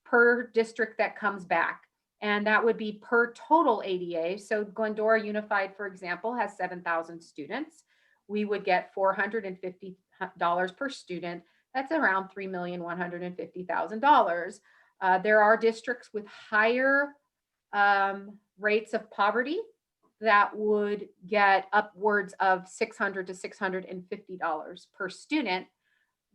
per district that comes back. And that would be per total ADA. So Glendora Unified, for example, has 7,000 students. We would get $450 per student. That's around $3,150,000. There are districts with higher rates of poverty that would get upwards of $600 to $650 per student.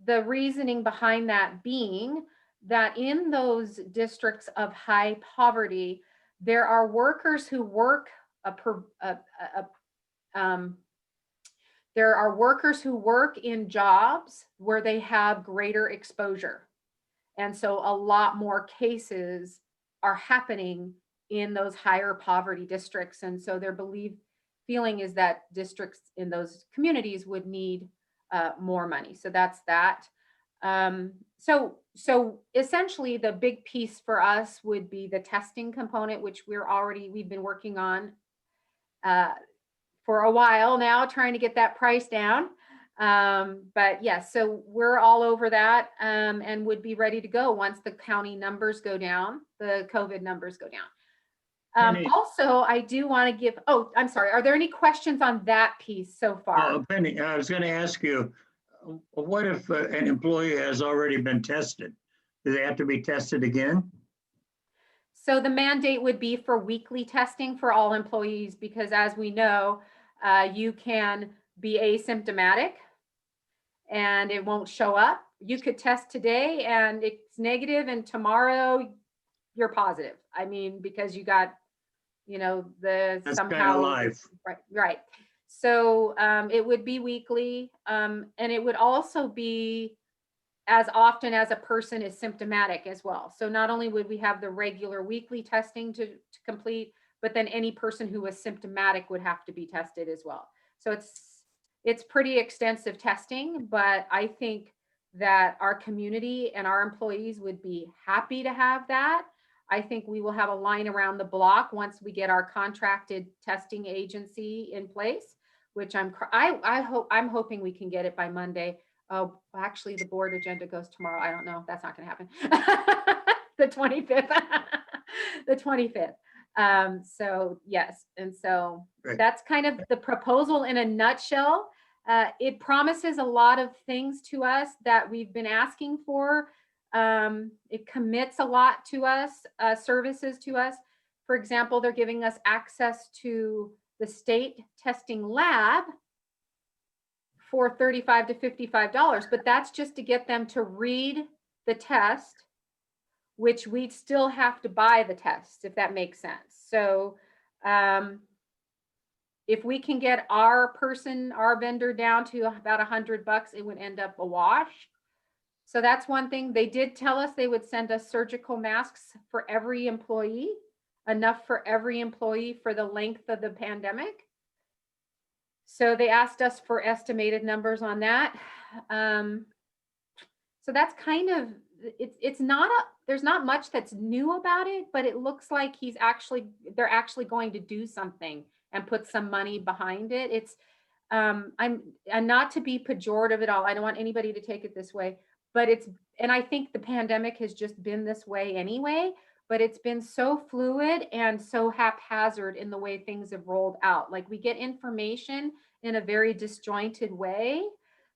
The reasoning behind that being that in those districts of high poverty, there are workers who work there are workers who work in jobs where they have greater exposure. And so a lot more cases are happening in those higher poverty districts. And so their feeling is that districts in those communities would need more money. So that's that. So essentially the big piece for us would be the testing component, which we've been working on for a while now, trying to get that price down. But yes, so we're all over that and would be ready to go once the county numbers go down, the COVID numbers go down. Also, I do want to give, I'm sorry, are there any questions on that piece so far? Penny, I was going to ask you, what if an employee has already been tested? Do they have to be tested again? So the mandate would be for weekly testing for all employees, because as we know, you can be asymptomatic and it won't show up. You could test today and it's negative and tomorrow you're positive. I mean, because you got, you know, the That's somehow. kind of life. Right. So it would be weekly, and it would also be as often as a person is symptomatic as well. So not only would we have the regular weekly testing to complete, but then any person who was symptomatic would have to be tested as well. So it's pretty extensive testing, but I think that our community and our employees would be happy to have that. I think we will have a line around the block once we get our contracted testing agency in place, which I'm hoping we can get it by Monday. Oh, actually, the board agenda goes tomorrow. I don't know. That's not going to happen. The 25th. The 25th. So yes, and so Right. that's kind of the proposal in a nutshell. It promises a lot of things to us that we've been asking for. It commits a lot to us, services to us. For example, they're giving us access to the state testing lab for $35 to $55, but that's just to get them to read the test, which we'd still have to buy the test, if that makes sense. So if we can get our vendor down to about $100, it would end up a wash. So that's one thing. They did tell us they would send us surgical masks for every employee, enough for every employee for the length of the pandemic. So they asked us for estimated numbers on that. So that's kind of, there's not much that's new about it, but it looks like they're actually going to do something and put some money behind it. It's, I'm not to be pejorative at all. I don't want anybody to take it this way, but and I think the pandemic has just been this way anyway, but it's been so fluid and so haphazard in the way things have rolled out. Like we get information in a very disjointed way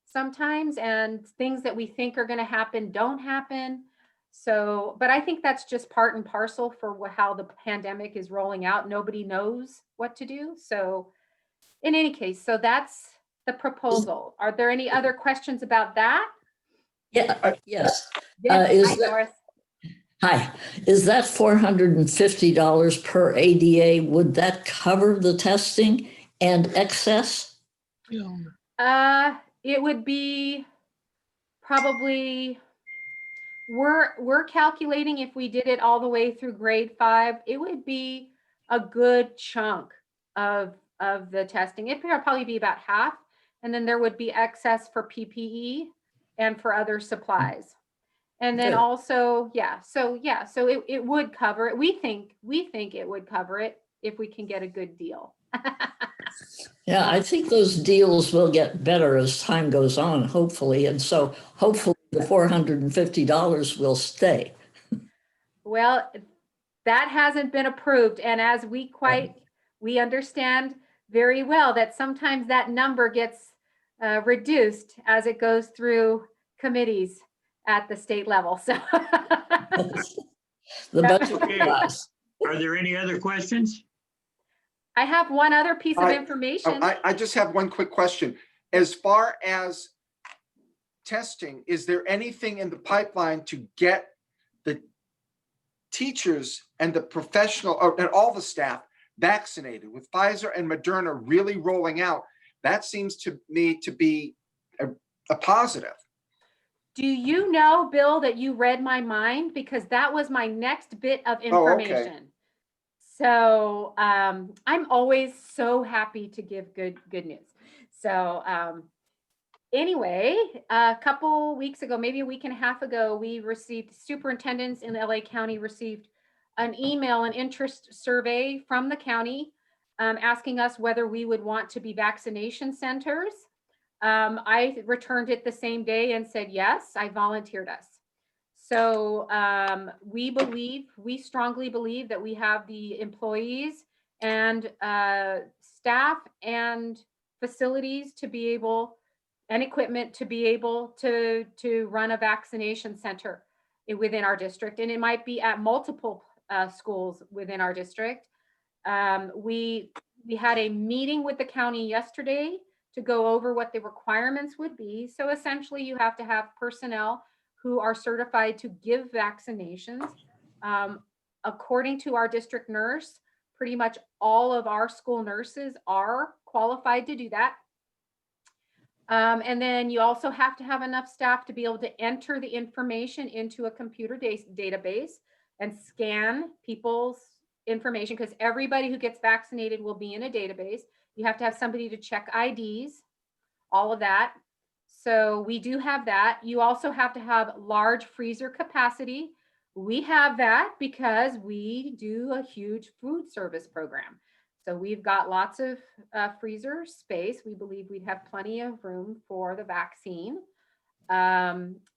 sometimes, and things that we think are going to happen don't happen. So, but I think that's just part and parcel for how the pandemic is rolling out. Nobody knows what to do. So in any case, so that's the proposal. Are there any other questions about that? Yeah, yes. Yes, hi, Doris. Hi, is that $450 per ADA? Would that cover the testing and excess? It would be probably, we're calculating if we did it all the way through grade 5, it would be a good chunk of the testing. It would probably be about half, and then there would be excess for PPE and for other supplies. And then also, so it would cover it. We think it would cover it if we can get a good deal. Yeah, I think those deals will get better as time goes on, hopefully. And so hopefully the $450 will stay. Well, that hasn't been approved. And as we understand very well that sometimes that number gets reduced as it goes through committees at the state level. So the budget. Okay. Are there any other questions? I have one other piece of information. I just have one quick question. As far as testing, is there anything in the pipeline to get the teachers and the professional and all the staff vaccinated? With Pfizer and Moderna really rolling out, that seems to me to be a positive. Do you know, Bill, that you read my mind? Because that was my next bit of information. Oh, okay. So I'm always so happy to give good news. So anyway, a couple weeks ago, maybe a week and a half ago, we received, superintendents in LA County received an email, an interest survey from the county asking us whether we would want to be vaccination centers. I returned it the same day and said, yes, I volunteered us. So we strongly believe that we have the employees and staff and facilities to be able, and equipment to be able to run a vaccination center within our district. And it might be at multiple schools within our district. We had a meeting with the county yesterday to go over what the requirements would be. So essentially, you have to have personnel who are certified to give vaccinations. According to our district nurse, pretty much all of our school nurses are qualified to do that. And then you also have to have enough staff to be able to enter the information into a computer database and scan people's information, because everybody who gets vaccinated will be in a database. You have to have somebody to check IDs, all of that. So we do have that. You also have to have large freezer capacity. We have that because we do a huge food service program. So we've got lots of freezer space. We believe we'd have plenty of room for the vaccine.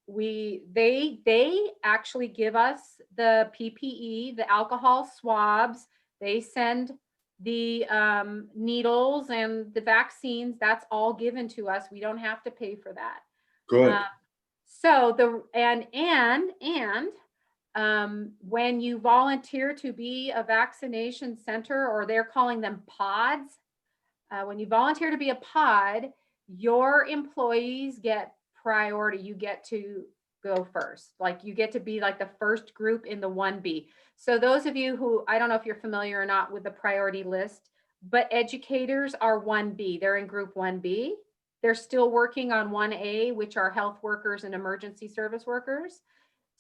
They actually give us the PPE, the alcohol swabs. They send the needles and the vaccines. That's all given to us. We don't have to pay for that. Good. When you volunteer to be a vaccination center, or they're calling them pods, when you volunteer to be a pod, your employees get priority. You get to go first. Like, you get to be like the first group in the 1B. So those of you who, I don't know if you're familiar or not with the priority list, but educators are 1B. They're in group 1B. They're still working on 1A, which are health workers and emergency service workers.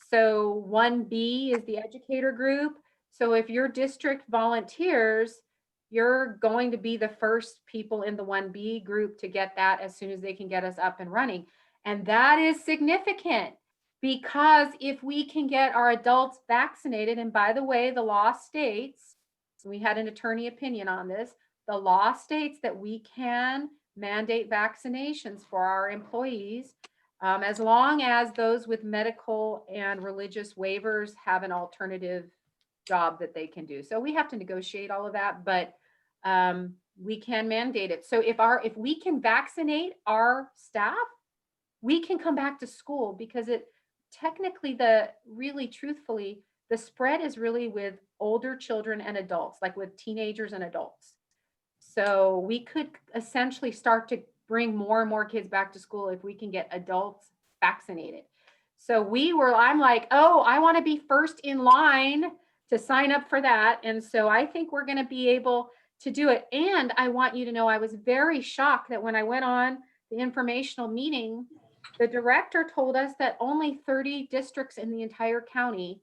So 1B is the educator group. So if your district volunteers, you're going to be the first people in the 1B group to get that as soon as they can get us up and running. And that is significant, because if we can get our adults vaccinated, and by the way, the law states, we had an attorney opinion on this, the law states that we can mandate vaccinations for our employees, as long as those with medical and religious waivers have an alternative job that they can do. So we have to negotiate all of that, but we can mandate it. So if we can vaccinate our staff, we can come back to school, because it technically, truthfully, the spread is really with older children and adults, like with teenagers and adults. So we could essentially start to bring more and more kids back to school if we can get adults vaccinated. So I'm like, oh, I want to be first in line to sign up for that. And so I think we're going to be able to do it. And I want you to know, I was very shocked that when I went on the informational meeting, the director told us that only 30 districts in the entire county,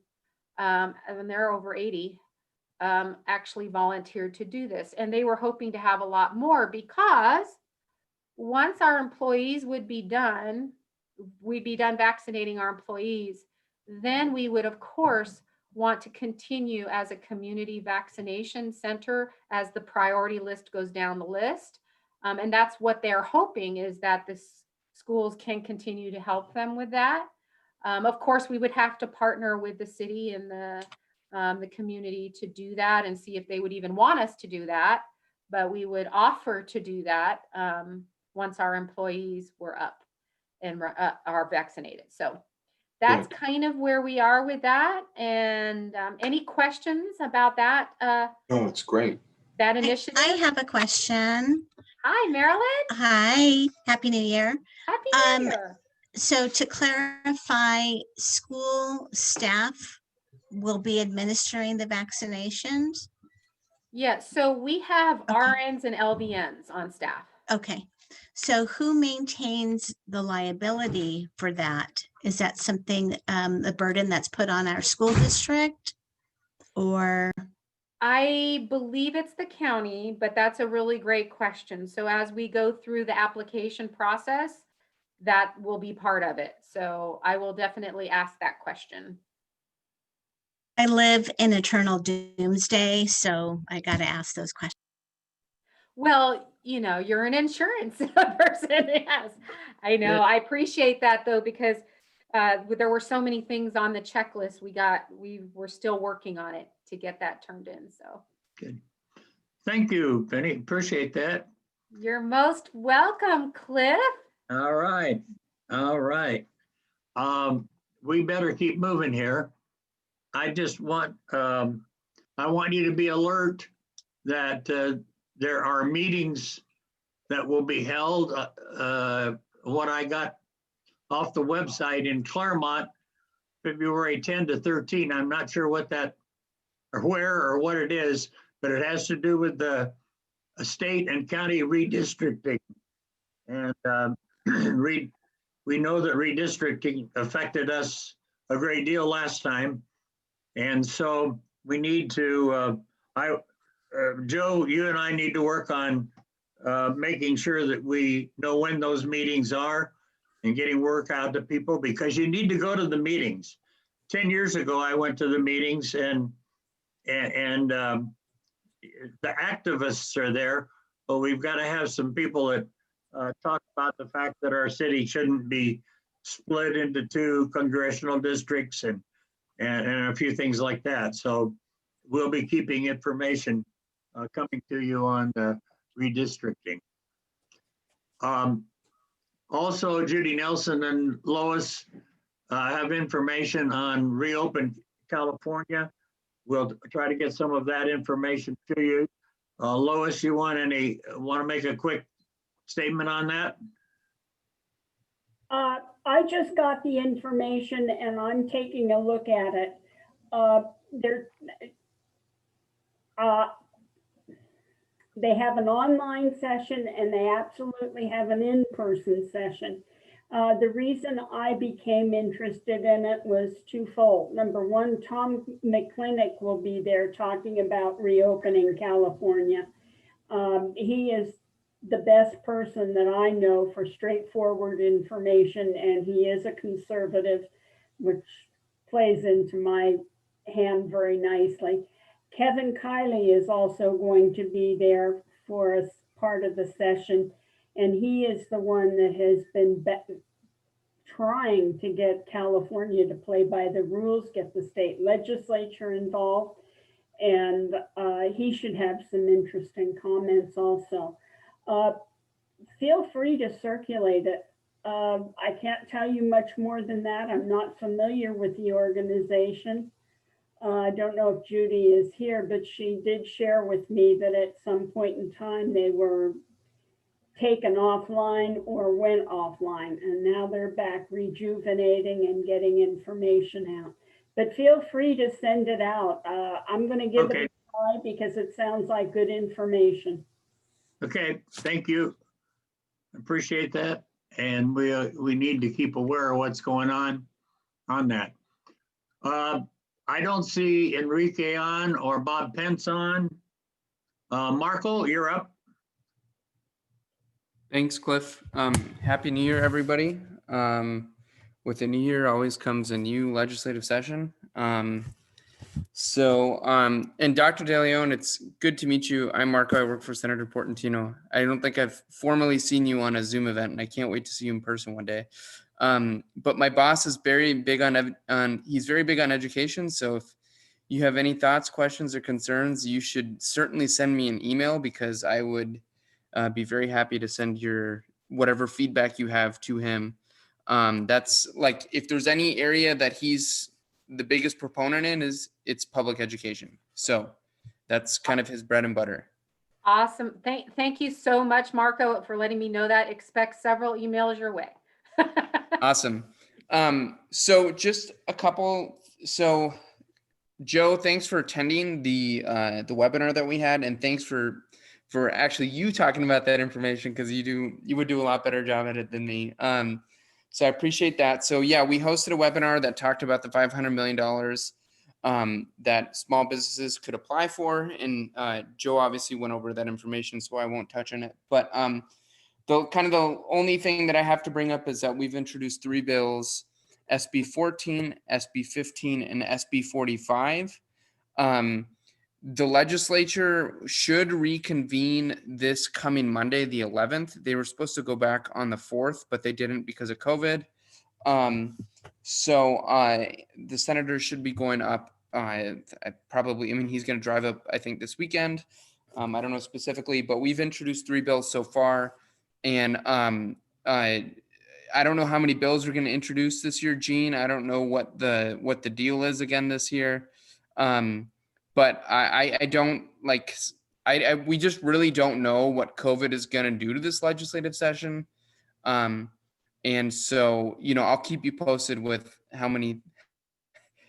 and there are over 80, actually volunteered to do this. And they were hoping to have a lot more, because once our employees we'd be done vaccinating our employees, then we would, of course, want to continue as a community vaccination center as the priority list goes down the list. And that's what they're hoping, is that the schools can continue to help them with that. Of course, we would have to partner with the city and the community to do that, and see if they would even want us to do that. But we would offer to do that once our employees were up and are vaccinated. So that's kind of where we are with that. And any questions about that? No, it's great. That initiative? I have a question. Hi, Marilyn. Hi, Happy New Year. Happy New Year. So to clarify, school staff will be administering the vaccinations? Yeah, so we have RNs and LVNs on staff. Okay, so who maintains the liability for that? Is that something, the burden that's put on our school district, or? I believe it's the county, but that's a really great question. So as we go through the application process, that will be part of it. So I will definitely ask that question. I live in eternal doomsday, so I got to ask those questions. Well, you're an insurance person. Yes, I know. I appreciate that, though, because there were so many things on the checklist. We're still working on it to get that turned in. So good. Thank you, Penny. Appreciate that. You're most welcome, Cliff. All right. All right. We better keep moving here. I just want, I want you to be alert that there are meetings that will be held. What I got off the website in Claremont, February 10 to 13. I'm not sure what that or where or what it is, but it has to do with the state and county redistricting. And we know that redistricting affected us a great deal last time. And so we need to, Joe, you and I need to work on making sure that we know when those meetings are and getting work out to people, because you need to go to the meetings. 10 years ago, I went to the meetings and the activists are there, but we've got to have some people that talk about the fact that our city shouldn't be split into 2 congressional districts and a few things like that. So we'll be keeping information coming to you on the redistricting. Also, Judy Nelson and Lois have information on Reopen California. We'll try to get some of that information to you. Lois, you want to make a quick statement on that? I just got the information and I'm taking a look at it. They have an online session and they absolutely have an in-person session. The reason I became interested in it was twofold. Number one, Tom McClintock will be there talking about reopening California. He is the best person that I know for straightforward information, and he is a conservative, which plays into my hand very nicely. Kevin Kiley is also going to be there for as part of the session, and he is the one that has been trying to get California to play by the rules, get the state legislature involved, and he should have some interesting comments also. Feel free to circulate it. I can't tell you much more than that. I'm not familiar with the organization. I don't know if Judy is here, but she did share with me that at some point in time they were taken offline or went offline, and now they're back rejuvenating and getting information out. But feel free to send it out. I'm going to give it a try because it sounds like good information. Okay, thank you. Appreciate that. And we need to keep aware of what's going on that. I don't see Enrique on or Bob Pence on. Marco, you're up. Thanks, Cliff. Happy New Year, everybody. With the new year always comes a new legislative session. And Dr. De Leon, it's good to meet you. I'm Marco. I work for Senator Portantino. I don't think I've formally seen you on a Zoom event, and I can't wait to see you in person one day. But my boss is very big he's very big on education. So if you have any thoughts, questions, or concerns, you should certainly send me an email, because I would be very happy to send your whatever feedback you have to him. That's like, if there's any area that he's the biggest proponent in, it's public education. So that's kind of his bread and butter. Awesome. Thank you so much, Marco, for letting me know that. Expect several emails your way. Awesome. So just a couple. So Joe, thanks for attending the webinar that we had, and thanks for actually you talking about that information, because you would do a lot better job at it than me. So I appreciate that. So yeah, we hosted a webinar that talked about the $500 million that small businesses could apply for. And Joe obviously went over that information, so I won't touch on it. But the only thing that I have to bring up is that we've introduced 3 bills, SB 14, SB 15, and SB 45. The legislature should reconvene this coming Monday, the 11th. They were supposed to go back on the 4th, but they didn't because of COVID. So the senator should be going up. He's going to drive up, I think, this weekend. I don't know specifically, but we've introduced 3 bills so far. And I don't know how many bills we're going to introduce this year, Gene. I don't know what the deal is again this year. But I don't like, we just really don't know what COVID is going to do to this legislative session. And so, I'll keep you posted with how many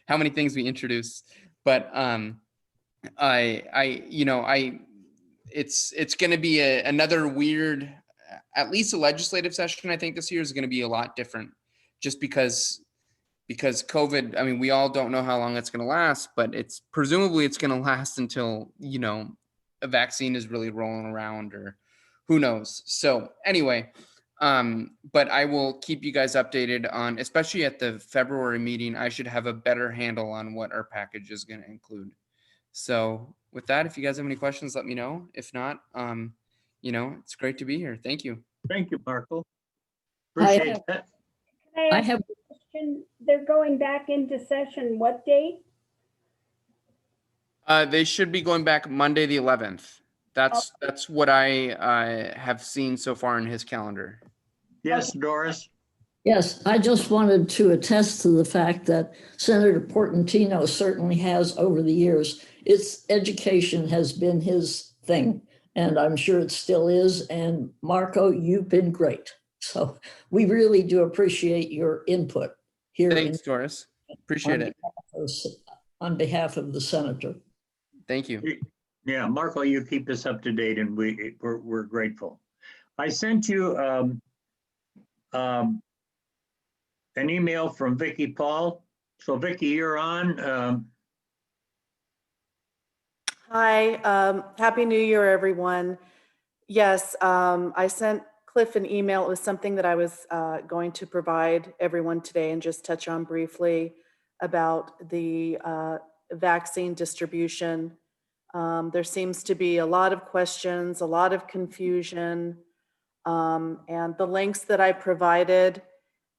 things we introduce, but it's going to be another weird, at least a legislative session. I think this year is going to be a lot different, just because COVID. I mean, we all don't know how long it's going to last, but presumably it's going to last until a vaccine is really rolling around, or who knows. So anyway, but I will keep you guys updated on, especially at the February meeting. I should have a better handle on what our package is going to include. So with that, if you guys have any questions, let me know. If not, it's great to be here. Thank you. Thank you, Marco. I Appreciate have- that. I have a question. They're going back into session, what date? They should be going back Monday, the 11th. That's what I have seen so far in his calendar. Yes, Doris. Yes, I just wanted to attest to the fact that Senator Portantino certainly has over the years. Education has been his thing, and I'm sure it still is. And Marco, you've been great. So we really do appreciate your input here. Thanks, Doris. Appreciate it. On behalf of the senator. Thank you. Yeah, Marco, you keep us up to date, and we're grateful. I sent you an email from Vicky Paul. So Vicky, you're on. Hi, Happy New Year, everyone. Yes, I sent Cliff an email. It was something that I was going to provide everyone today and just touch on briefly about the vaccine distribution. There seems to be a lot of questions, a lot of confusion, and the links that I provided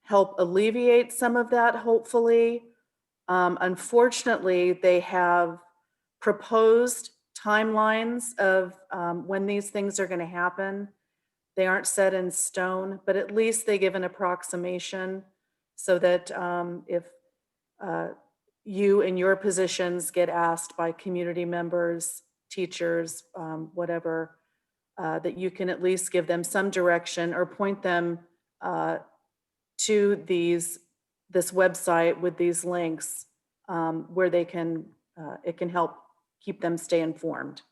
help alleviate some of that, hopefully. Unfortunately, they have proposed timelines of when these things are going to happen. They aren't set in stone, but at least they give an approximation so that if you in your positions get asked by community members, teachers, whatever, that you can at least give them some direction or point them to this website with these links where they can, it can help keep them stay informed.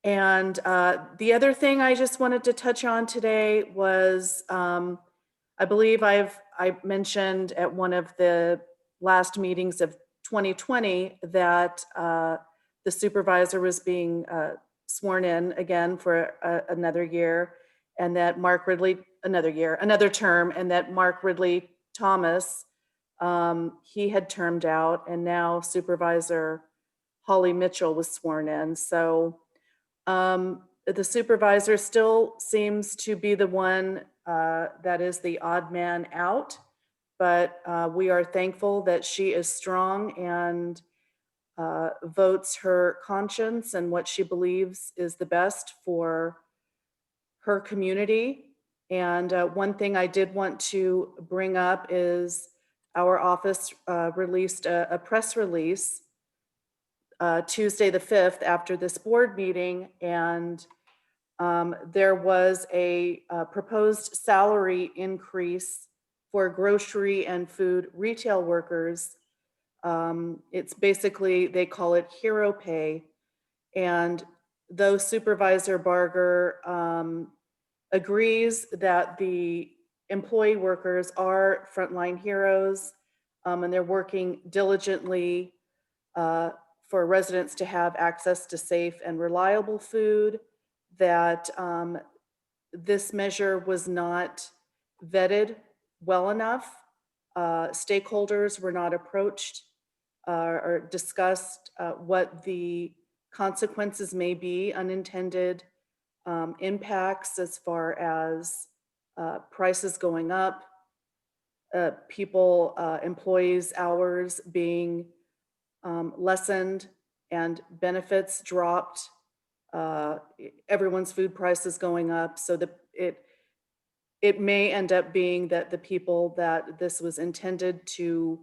And the other thing I just wanted to touch on today was, I believe I mentioned at one of the last meetings of 2020 that the supervisor was being sworn in again for another year, and that Mark Ridley, another term, and that Mark Ridley Thomas, he had termed out, and now Supervisor Holly Mitchell was sworn in. So the supervisor still seems to be the one that is the odd man out, but we are thankful that she is strong and votes her conscience and what she believes is the best for her community. And one thing I did want to bring up is our office released a press release Tuesday the 5th after this board meeting, and there was a proposed salary increase for grocery and food retail workers. It's basically, they call it hero pay. And though Supervisor Barger agrees that the employee workers are frontline heroes and they're working diligently for residents to have access to safe and reliable food, that this measure was not vetted well enough. Stakeholders were not approached or discussed what the consequences may be, unintended impacts as far as prices going up, employees' hours being lessened and benefits dropped, everyone's food prices going up. So it may end up being that the people that this was intended to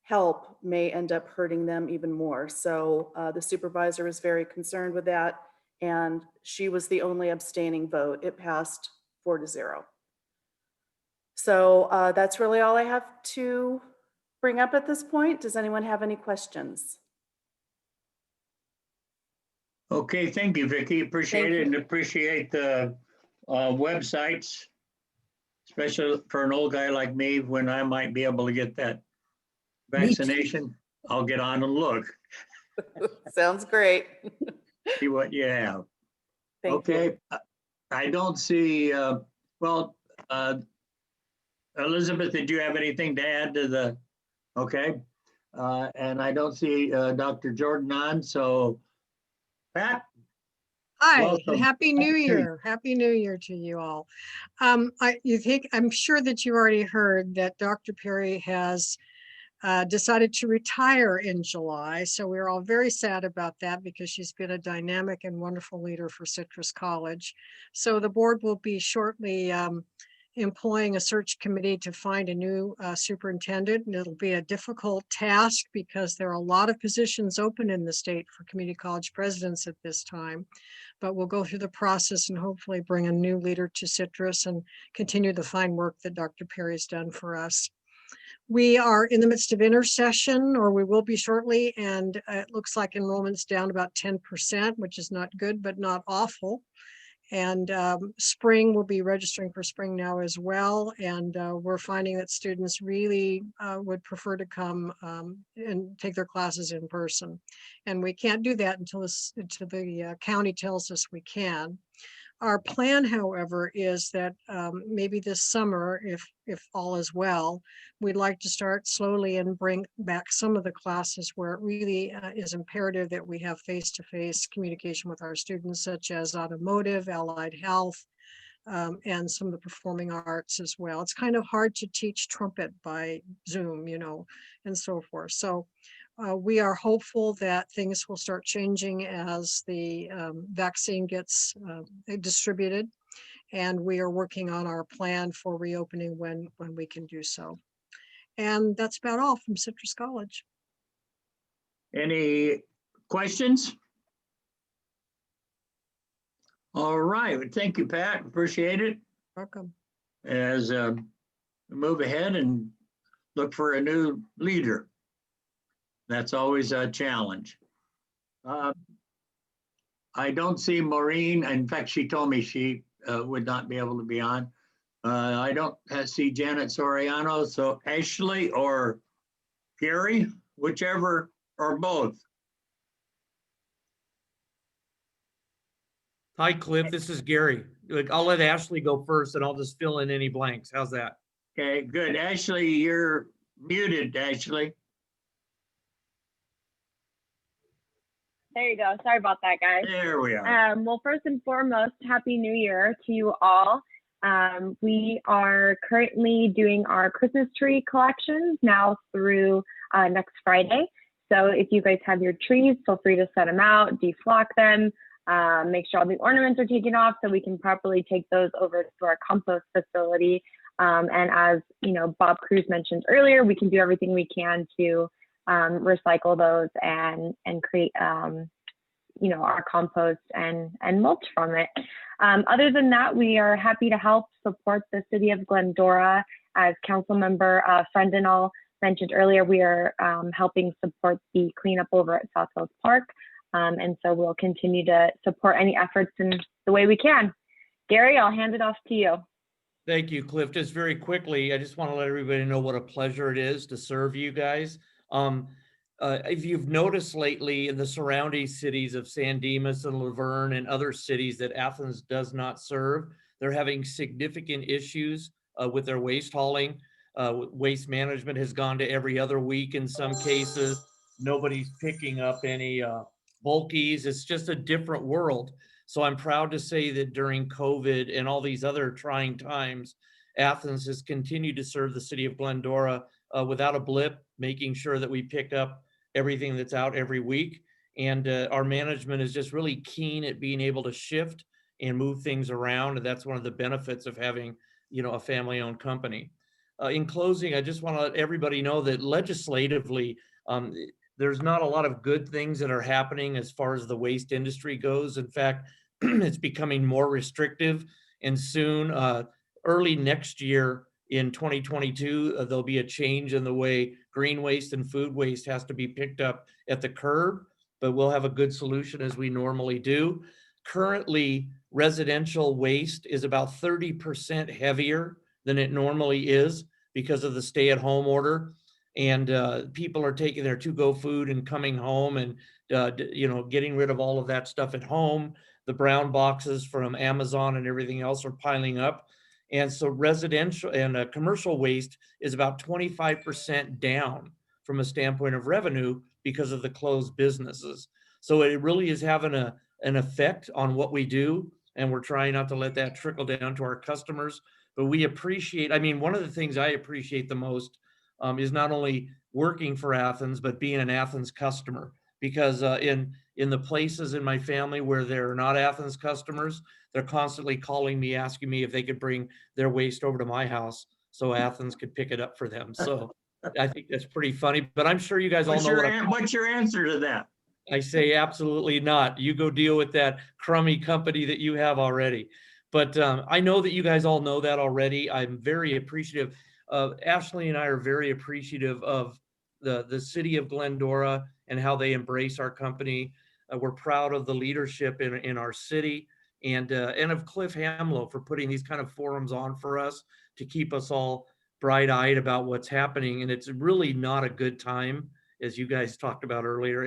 help may end up hurting them even more. So the supervisor is very concerned with that And she was the only abstaining vote. It passed 4-0. So that's really all I have to bring up at this point. Does anyone have any questions? Okay, thank you, Vicki. Appreciate it, and appreciate the websites, especially for an old guy like me, when I might be able to get that vaccination. I'll get on and look, Sounds great. see what you have. Thank you. Okay, I don't see, well, Elizabeth, did you have anything to add to the, okay? And I don't see Dr. Jordan on, so Pat? Hi, Welcome. Happy New Year. Happy New Year to you all. I'm sure that you already heard that Dr. Perry has decided to retire in July. So we're all very sad about that because she's been a dynamic and wonderful leader for Citrus College. So the board will be shortly employing a search committee to find a new superintendent, and it'll be a difficult task because there are a lot of positions open in the state for community college presidents at this time. But we'll go through the process and hopefully bring a new leader to Citrus and continue the fine work that Dr. Perry's done for us. We are in the midst of intersession, or we will be shortly, and it looks like enrollment's down about 10%, which is not good, but not awful. And spring, we'll be registering for spring now as well. And we're finding that students really would prefer to come and take their classes in person. And we can't do that until the county tells us we can. Our plan, however, is that maybe this summer, if all is well, we'd like to start slowly and bring back some of the classes where it really is imperative that we have face-to-face communication with our students, such as automotive, allied health, and some of the performing arts as well. It's kind of hard to teach trumpet by Zoom, and so forth. So we are hopeful that things will start changing as the vaccine gets distributed, and we are working on our plan for reopening when we can do so. And that's about all from Citrus College. Any questions? All right, thank you, Pat. Appreciate it. Welcome. As we move ahead and look for a new leader. That's always a challenge. I don't see Maureen. In fact, she told me she would not be able to be on. I don't see Janet Soriano. So Ashley or Gary, whichever, or both. Hi, Cliff. This is Gary. I'll let Ashley go first and I'll just fill in any blanks. How's that? Okay, good. Ashley, you're muted, Ashley. There you go. Sorry about that, guys. There we are. Well, first and foremost, Happy New Year to you all. We are currently doing our Christmas tree collections now through next Friday. So if you guys have your trees, feel free to set them out, deflock them, make sure all the ornaments are taken off so we can properly take those over to our compost facility. And as Bob Cruz mentioned earlier, we can do everything we can to recycle those and create our compost and mulch from it. Other than that, we are happy to help support the city of Glendora. As council member Friendenall mentioned earlier, we are helping support the cleanup over at South Hills Park. And so we'll continue to support any efforts in the way we can. Gary, I'll hand it off to you. Thank you, Cliff. Just very quickly, I just want to let everybody know what a pleasure it is to serve you guys. If you've noticed lately in the surrounding cities of San Dimas and Laverne and other cities that Athens does not serve, they're having significant issues with their waste hauling. Waste management has gone to every other week in some cases. Nobody's picking up any bulkies. It's just a different world. So I'm proud to say that during COVID and all these other trying times, Athens has continued to serve the city of Glendora without a blip, making sure that we pick up everything that's out every week. And our management is just really keen at being able to shift and move things around. And that's one of the benefits of having, a family-owned company. In closing, I just want to let everybody know that legislatively, there's not a lot of good things that are happening as far as the waste industry goes. In fact, it's becoming more restrictive, and soon, early next year in 2022, there'll be a change in the way green waste and food waste has to be picked up at the curb, but we'll have a good solution as we normally do. Currently, residential waste is about 30% heavier than it normally is because of the stay-at-home order. And people are taking their to-go food and coming home and getting rid of all of that stuff at home. The brown boxes from Amazon and everything else are piling up. And so residential and commercial waste is about 25% down from a standpoint of revenue because of the closed businesses. So it really is having an effect on what we do. And we're trying not to let that trickle down to our customers. But we appreciate, I mean, one of the things I appreciate the most is not only working for Athens, but being an Athens customer. Because in the places in my family where they're not Athens customers, they're constantly calling me, asking me if they could bring their waste over to my house so Athens could pick it up for them. So I think that's pretty funny, but I'm sure you guys all know What's your answer to that? I say absolutely not. You go deal with that crummy company that you have already. But I know that you guys all know that already. I'm very appreciative. Ashley and I are very appreciative of the city of Glendora and how they embrace our company. We're proud of the leadership in our city and of Cliff Hamlow for putting these kind of forums on for us to keep us all bright-eyed about what's happening. And it's really not a good time, as you guys talked about earlier,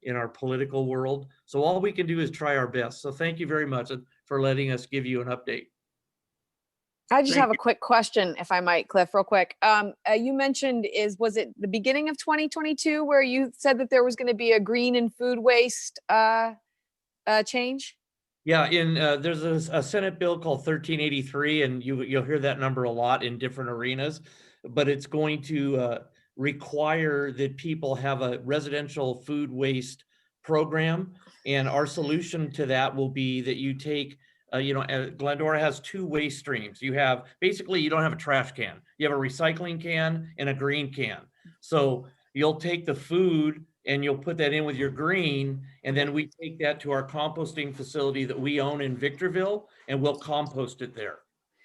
in our political world. So all we can do is try our best. So thank you very much for letting us give you an update. I just have a quick question, if I might, Cliff, real quick. You mentioned was it the beginning of 2022 where you said that there was going to be a green and food waste change? Yeah, there's a Senate bill called 1383, and you'll hear that number a lot in different arenas, but it's going to require that people have a residential food waste program. And our solution to that will be that you take, Glendora has two waste streams. You don't have a trash can. You have a recycling can and a green can. So you'll take the food and you'll put that in with your green, and then we take that to our composting facility that we own in Victorville, and we'll compost it there.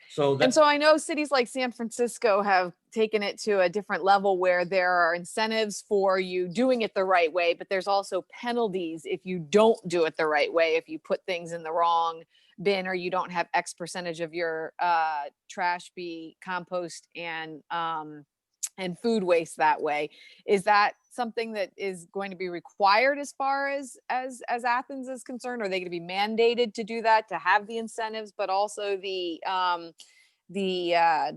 So I know cities like San Francisco have taken it to a different level where there are incentives for you doing it the right way, but there's also penalties if you don't do it the right way, if you put things in the wrong bin or you don't have X percentage of your trash be compost and food waste that way. Is that something that is going to be required as far as Athens is concerned? Are they going to be mandated to do that, to have the incentives, but also the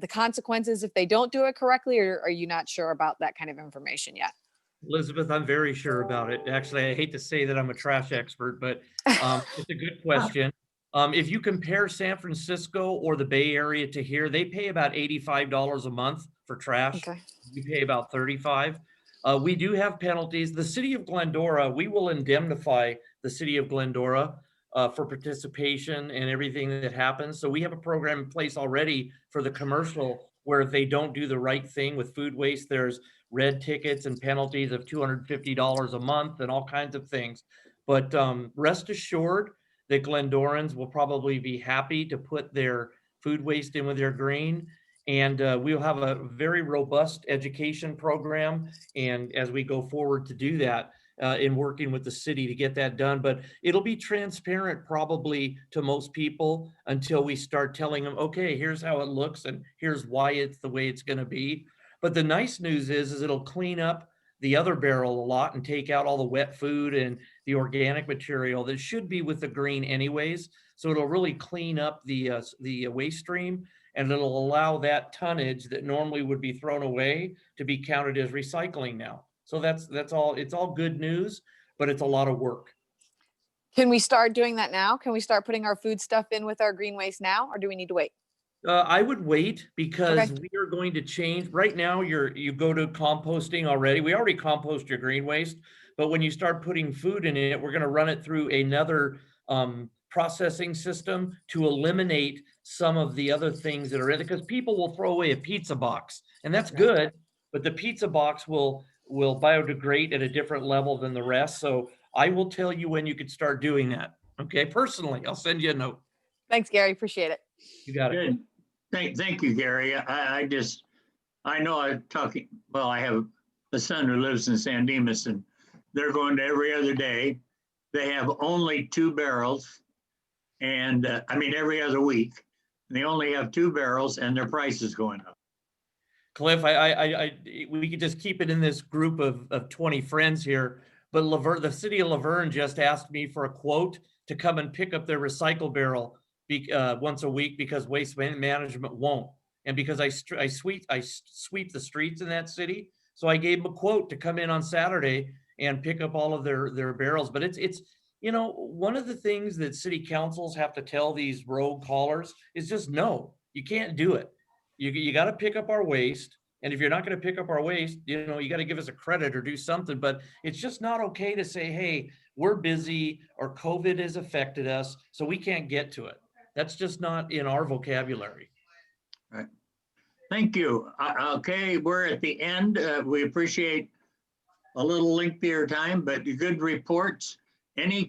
consequences if they don't do it correctly, or are you not sure about that kind of information yet? Elizabeth, I'm very sure about it. Actually, I hate to say that I'm a trash expert, but it's a good question. If you compare San Francisco or the Bay Area to here, they pay about $85 a month for trash. Okay. We pay about $35. We do have penalties. The city of Glendora, we will indemnify the city of Glendora for participation and everything that happens. So we have a program in place already for the commercial where if they don't do the right thing with food waste, there's red tickets and penalties of $250 a month and all kinds of things. But rest assured that Glendorans will probably be happy to put their food waste in with their green. And we'll have a very robust education program. And as we go forward to do that, in working with the city to get that done, but it'll be transparent probably to most people until we start telling them, okay, here's how it looks and here's why it's the way it's going to be. But the nice news is it'll clean up the other barrel a lot and take out all the wet food and the organic material that should be with the green anyways. So it'll really clean up the waste stream, and it'll allow that tonnage that normally would be thrown away to be counted as recycling now. So that's all. It's all good news, but it's a lot of work. Can we start doing that now? Can we start putting our food stuff in with our green waste now, or do we need to wait? I would wait because we are going to change. Right now, you go to composting already. We already compost your green waste, but when you start putting food in it, we're going to run it through another processing system to eliminate some of the other things that are in it, because people will throw away a pizza box, and that's good, but the pizza box will will biodegrade at a different level than the rest. So I will tell you when you could start doing that. Okay, personally, I'll send you a note. Thanks, Gary. Appreciate it. You got it. Good. Thank you, Gary. I know I'm talking, well, I have a son who lives in San Dimas and they're going to every other day. They have only 2 barrels and every other week. They only have 2 barrels and their price is going up. Cliff, we could just keep it in this group of 20 friends here, but the city of Laverne just asked me for a quote to come and pick up their recycle barrel once a week because waste management won't. And because I sweep the streets in that city. So I gave them a quote to come in on Saturday and pick up all of their barrels. But it's one of the things that city councils have to tell these rogue callers is just, no, you can't do it. You got to pick up our waste. And if you're not going to pick up our waste, you got to give us a credit or do something. But it's just not okay to say, hey, we're busy or COVID has affected us, so we can't get to it. That's just not in our vocabulary. Right. Thank you. Okay, we're at the end. We appreciate a little lengthier time, but good reports. Any